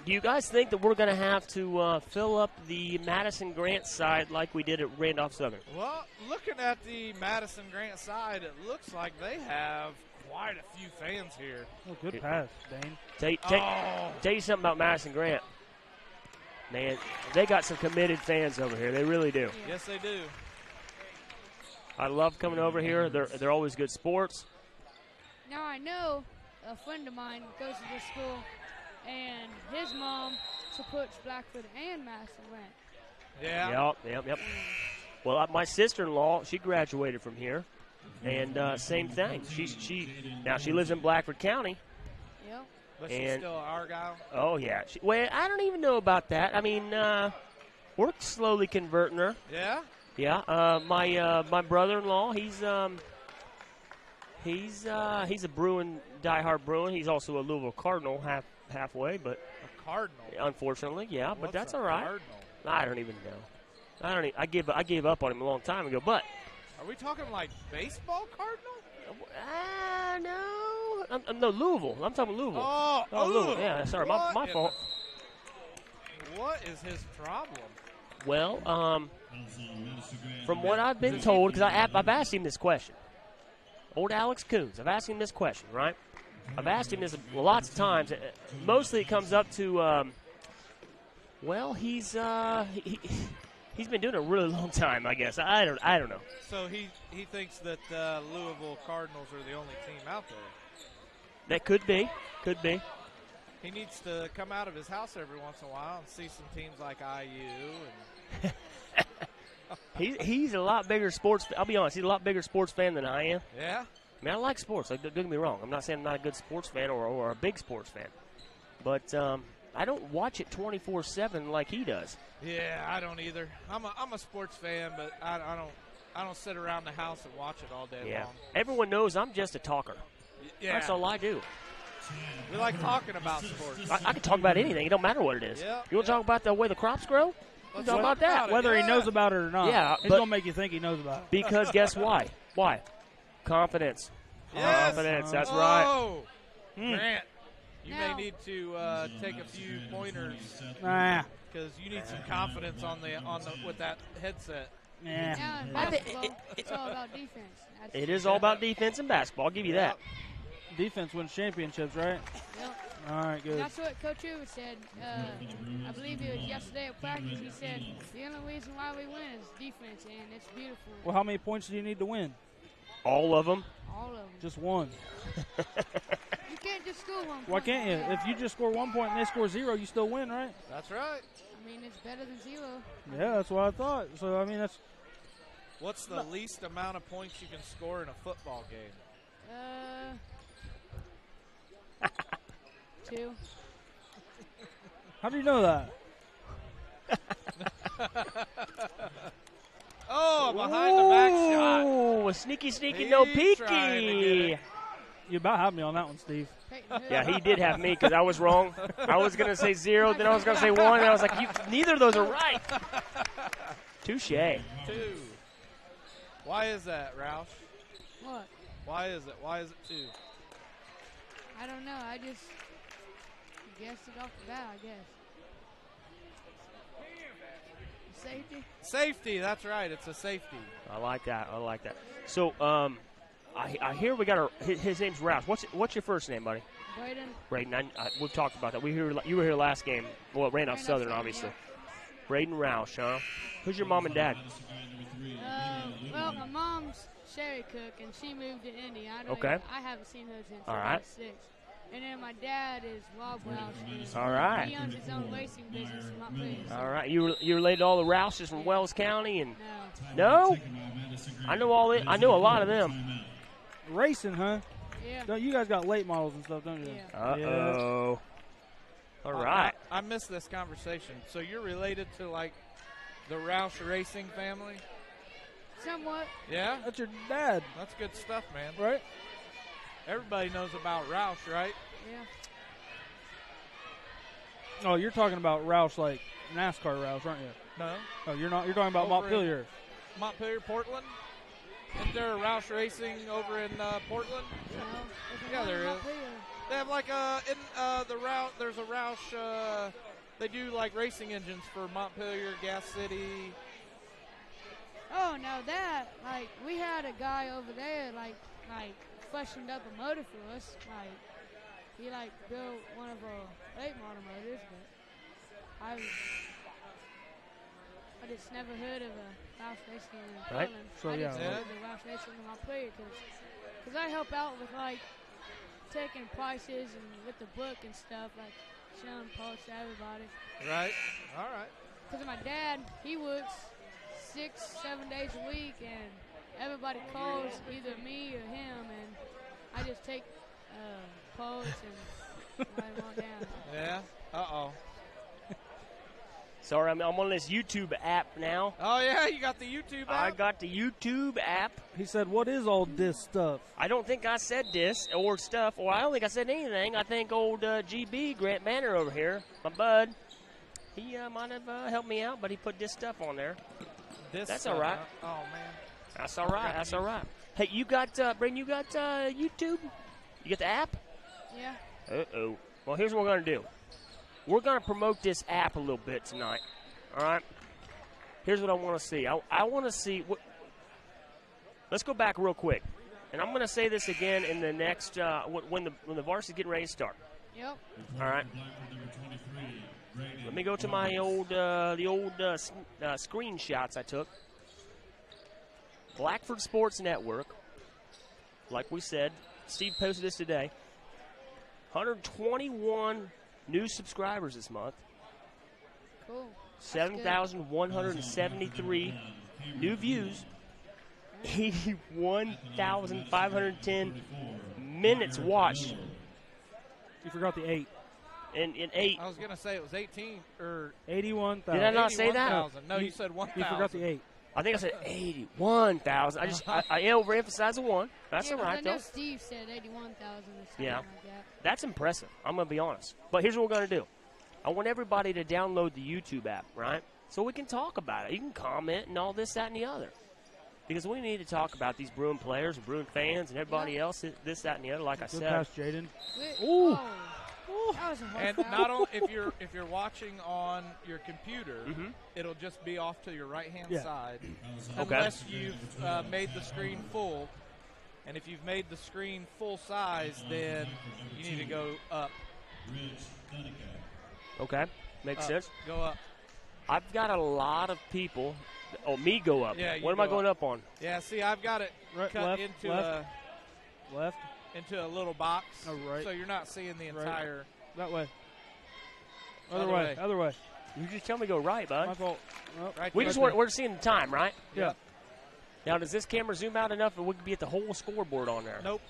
Do you guys think that we're going to have to fill up the Madison-Grant side like we did at Randolph Southern? Well, looking at the Madison-Grant side, it looks like they have quite a few fans here. Oh, good pass, Dane. Tell you something about Madison-Grant. Man, they got some committed fans over here. They really do. Yes, they do. I love coming over here. They're always good sports. Now I know a friend of mine goes to this school, and his mom supports Blackford and Madison-Grant. Yeah. Yep. Well, my sister-in-law, she graduated from here, and same thing. She lives in Blackford County. Yep. But she's still an Argyle. Oh yeah. Well, I don't even know about that. I mean, we're slowly converting her. Yeah. Yeah. My brother-in-law, he's a Bruin, diehard Bruin. He's also a Louisville Cardinal halfway, but A Cardinal. unfortunately, yeah. But What's that's a all right. Cardinal? I don't even know. I gave up on him a long time ago. But Are we talking like baseball Cardinal? no, no Louisville. I'm talking Louisville. Oh, Louisville. Yeah, sorry, my fault. What is his problem? Well, from what I've been told, because I've asked him this question. Old Alex Coons, I've asked him this question, right? I've asked him this lots of times. Mostly it comes up to, he's been doing it a really long time, I guess. I don't know. So he thinks that Louisville Cardinals are the only team out there. That could be. He needs to come out of his house every once in a while and see some teams like IU. And He's a lot bigger sports. I'll be honest. He's a lot bigger sports fan than I am. yeah. I mean, I like sports. Like, don't get me wrong. I'm not saying I'm not a good sports fan or a big sports fan, but I don't watch it 24/7 like he does. Yeah, I don't either. I'm a sports fan, but I don't sit around the house and watch it all day long. Everyone knows I'm just a talker. Yeah. That's all I do. We like talking about sports. I can talk about anything. It don't matter what it is. Yeah, You want to talk about the way the crops grow? Let's talk about that. it. Whether Yeah. he knows about it or not. Yeah, He's but- going to make you think he knows about it. Because guess why? Why? Confidence. Yes. Confidence. That's right. Oh, Grant, you Now- may need to take a few pointers Nah. because you need some confidence on the with that headset. Nah. Now in I think basketball, it's all about defense. That's It is all about defense and basketball. I'll give you that. Defense wins championships, right? Yep. All right, good. That's what Coach Hoover said. I believe it was yesterday at practice. He said the only reason why we win is defense, and it's beautiful. Well, how many points do you need to win? All of them. All of them. Just one. You can't just score 1 point. Why can't you? If you just score 1 point and they score 0, you still win, right? That's right. I mean, it's better than 0. Yeah, that's what I thought. So, I mean, that's What's the least amount of points you can score in a football game? 2. how do you know that? Oh, behind the back shot. Oh, a sneaky, He no tried to get peeky. it. You about had me on that one, Steve. Peyton Hood. Yeah, he did have me because I was wrong. I was going to say 0, then I was going to say 1, and I was like, neither of those are right. Touche. 2. Why is that, Roush? What? Why is it? Why is it 2? I don't know. I just guessed it off the bat, I guess. Safety? Safety, that's right. It's a safety. I like that. So, I hear we got his name's Roush. What's your first name, buddy? Braden? Braden. We've talked about that. You were here last game. Well, Randolph Southern, obviously. Braden Roush, huh? Who's your mom and dad? Well, my mom's Sherry Cook, and she moved to Indy. I haven't seen her since All I right. was 6. And then my dad is Rob Roush. All right. He owns his own racing business in my place. All right. You related to all the Roushes from Wells County and No. no? I know a lot of them. Racing, huh? Yeah. Don't you guys got late models and stuff, don't you? Yeah. Uh-oh. All right. I missed this conversation. So you're related to, like, the Roush Racing family? Somewhat. Yeah? That's your dad, That's good stuff, man. right? Everybody knows about Roush, right? Yeah. Oh, you're talking about Roush, like NASCAR Roush, aren't you? No. Oh, you're not. You're talking about Over in- Montpelier. Montpelier, Portland? Isn't there a Roush Racing over in Portland? No. There's Yeah, one there in is. Montpelier. They have like the Roush. There's a Roush. They do like racing engines for Montpelier, Gas City. Oh, now that, like, we had a guy over there, like freshened up a motor for us. Like, he, like, built one of our late model motors, but I just never heard of a Roush Racing in Right. Portland. So, I yeah, just heard of the Roush Racing in Montpelier because I help out with, like, taking prices and with the book and stuff, like, showing parts to everybody. Right. All right. Because my dad, he works 6-7 days a week, and everybody calls either me or him, and I just take parts and write them all down. Yeah. Uh-oh. Sorry, I'm on this YouTube app now. Oh, yeah, you got the YouTube I app? got the YouTube app. He said, "What is all this stuff?" I don't think I said this or stuff, or I don't think I said anything. I think old GB, Grant Banner over here, my bud, he might have helped me out, but he put this stuff on there. This That's stuff, all right. huh? Oh, man. That's all right. That's all right. Hey, you got, Brayden, you got YouTube? You got the app? Yeah. Uh-oh. Well, here's what we're going to do. We're going to promote this app a little bit tonight. All right? Here's what I want to see. I want to see what. Let's go back real quick. And I'm going to say this again in the next when the varsity is getting ready to start. Yep. All right. Let me go to my old screenshots I took. Blackford Sports Network. Like we said, Steve posted this today. 121 new subscribers this month. Cool. 7,173 new views. 81,510 minutes watched. You forgot the 8. In 8. I was going to say it was 18 or 81,000. Did I not say that? 81,000. No, you said 1,000. You forgot the 8. I think I said 81,000. I overemphasized the 1. That's Yeah, all right, I know though. Steve said 81,000 or something Yeah. like that. That's impressive. I'm going to be honest. But here's what we're going to do. I want everybody to download the YouTube app, right? So we can talk about it. You can comment and all this, that, and the other. Because we need to talk about these Bruin players, Bruin fans, and everybody else, this, that, and the other, like I Good said. pass, Jaden. Ooh. Oh, that was a hard And foul. not only if you're watching on your computer, Mhm. it'll just be off to your right-hand Yeah. side, Okay. unless you've made the screen full. And if you've made the screen full size, then you need to go up. Okay. Makes sense. Go up. I've got a lot of people. Oh, me go up. Yeah, you what am I go going up on? Yeah, see, I've got it Right, cut left, into left. Left. into a little box, Oh, right. so you're not seeing the Right. entire. That way. Other Other way. way. Other way. You just tell me to go right, My bud. fault. Oh, Right We there. just we're seeing the time, right? Yeah. Now, does this camera zoom out enough that we could be at the whole scoreboard on there? Nope.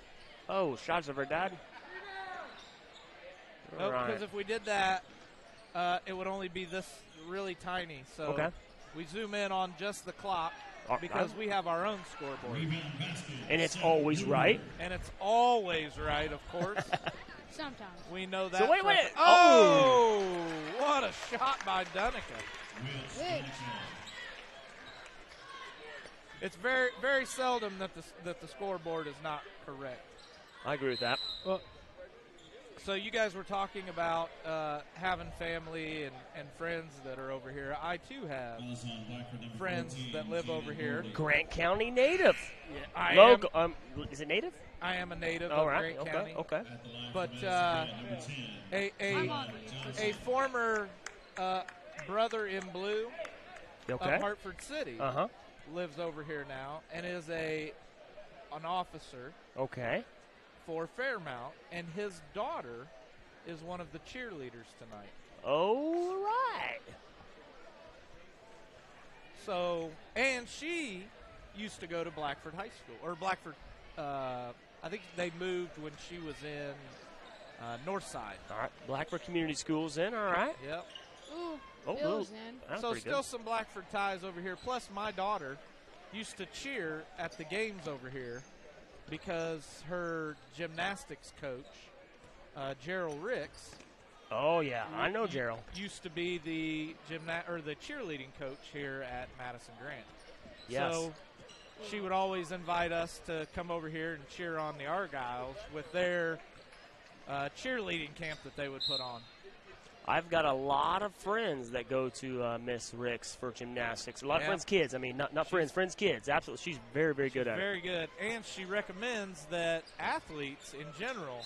Oh, shots of our dad. Nope, Right. because if we did that, it would only be this really tiny. So Okay. we zoom in on just the clock because we have our own scoreboard. And it's always right. And it's always right, of course. Sometimes. We know that. So wait, for wait. a fact. Oh, what a shot by Dunica. Hey, It's very, very seldom that the scoreboard is not correct. I agree with that. Well, So you guys were talking about having family and friends that are over here. I, too, have friends that live over here. Grant County native. I Local. Is it native? I am a native All of right. Grant Okay. County. Okay. But I'm on a former brother in blue Okay. of Hartford City Uh huh. lives over here now and is an officer Okay. for Fairmount, and his daughter is one of the cheerleaders tonight. All right. So, and she used to go to Blackford High School, or Blackford, I think they moved when she was in North Side. All right, Blackford Community Schools in. All right. Yep. Ooh, Oh, Bill's ooh. in. That's So pretty still good. some Blackford ties over here. Plus, my daughter used to cheer at the games over here because her gymnastics coach, Gerald Ricks, Oh yeah, I know Gerald. used to be the the cheerleading coach here at Madison-Grant. Yes. So she would always invite us to come over here and cheer on the Argyles with their cheerleading camp that they would put on. I've got a lot of friends that go to Miss Ricks for gymnastics. A lot of Yeah. friends' kids. I mean, not friends' kids. Absolutely. She's very, very good at it. Very good. And she recommends that athletes in general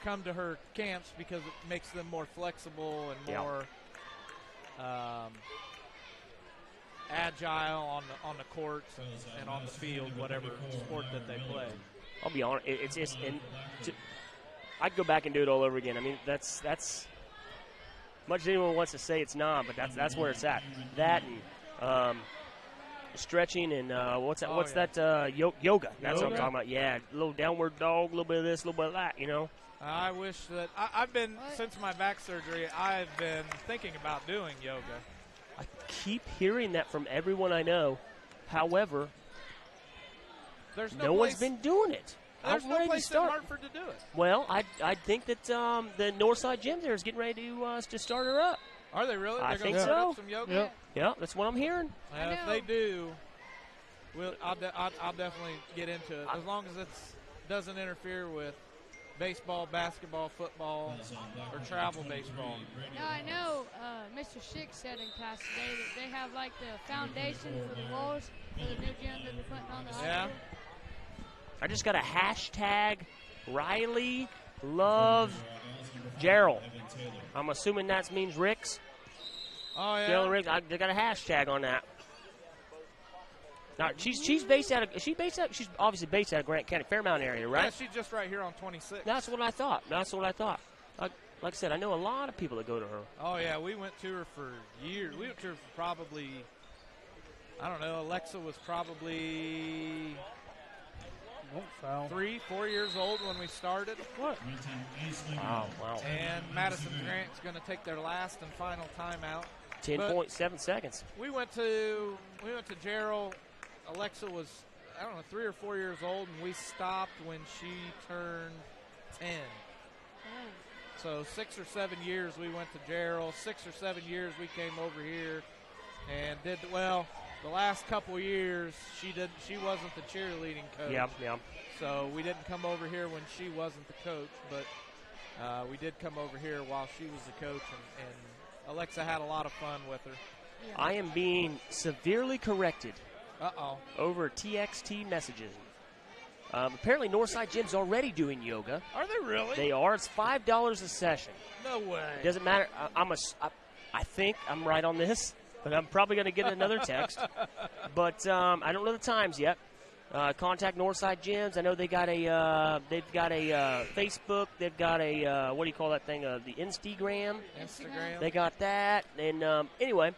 come to her camps because it makes them more flexible and Yeah. more agile on the courts and on the field, whatever sport that they play. I'll be honest. I'd go back and do it all over again. I mean, that's much as anyone wants to say it's not, but that's where it's at. That and stretching and what's that? Oh, What's yeah. that? Yoga. That's what I'm Yoga? talking about. Yeah, a little downward dog, a little bit of this, a little bit of that. You know. I wish that I've been, What? since my back surgery, I've been thinking about doing yoga. I keep hearing that from everyone I know. However, There's no no one's place, been doing it. there's I'm no ready to place in start. Hartford to do it. Well, I think that the Northside Gym there is getting ready to start her up. Are they really? I They're think gonna start so. up some yoga? Yep. Yeah, that's what I'm hearing. I If know. they do, I'll definitely get into it as long as it doesn't interfere with baseball, basketball, football, or travel baseball. Now I know Mr. Schick said in class today that they have like the foundation for the walls for the new gym that they're putting on the high Yeah. school. I just got a hashtag Riley Love Gerald. I'm assuming that means Ricks. Oh yeah. Gerald Ricks. They got a hashtag on that. Now she's obviously based out of Grant County, Fairmount area, Yeah, right? she's just right here on 26. That's what I thought. Like I said, I know a lot of people that go to her. Oh yeah, we went to her for years. We went to her for probably, I don't know. Alexa was probably Won't foul. 3-4 years old when we started. What? Wow. And Madison-Grant's going to take their last and final timeout. 10.7 seconds. We went to Gerald. Alexa was, I don't know, 3 or 4 years old, and we stopped when she turned 10. So 6 or 7 years we went to Gerald. 6 or 7 years we came over here and did well. The last couple years she wasn't the cheerleading coach. Yeah. So we didn't come over here when she wasn't the coach, but we did come over here while she was the coach, and Alexa had a lot of fun with her. I am being severely corrected Uh-oh. over TXT messages. Apparently, Northside Gym's already doing yoga. Are they really? They are. It's $5 a session. No way. Doesn't matter. I think I'm right on this, but I'm probably going to get another text. But I don't know the times yet. Contact Northside Gyms. I know they've got a Facebook. They've got a what do you call that thing? The Instagram. Instagram. They got that. And anyway,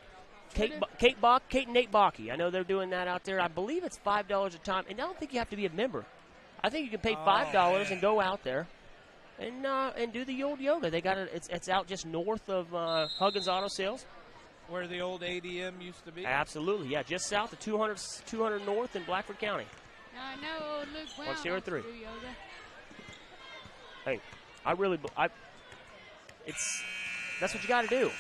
Kate and Nate Bakke. I know they're doing that out there. I believe it's $5 a time, and I don't think you have to be a member. I think you can pay $5 and go out there and do the old yoga. They got it. It's out just north of Huggins Auto Sales. Where the old ADM used to be. Absolutely, yeah, just south of 200 North in Blackford County. Now I know old Luke Brown 103. likes to do yoga. Hey, that's what you got to do.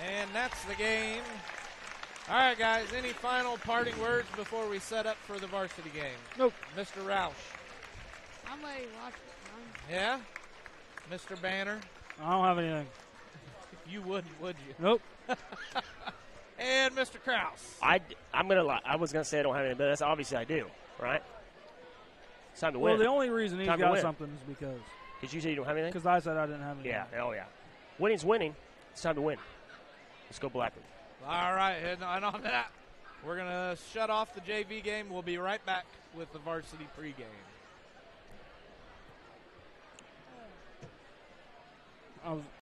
And that's the game. All right, guys, any final parting words before we set up for the varsity game? Nope. Mr. Roush. I'm ready to watch it. Yeah? Mr. Banner? I don't have anything. You wouldn't, would you? Nope. And Mr. Kraus. I'm gonna lie. I was gonna say I don't have anything, but that's obviously I do, right? It's time to Well, win. the only reason he's Time to got win. something is because You say you don't have anything? I said I didn't have anything. Yeah. Oh yeah. Winning's winning. It's time to win. Let's go Blackford. All right, and on that, we're going to shut off the JV game. We'll be right back with the varsity pregame. I was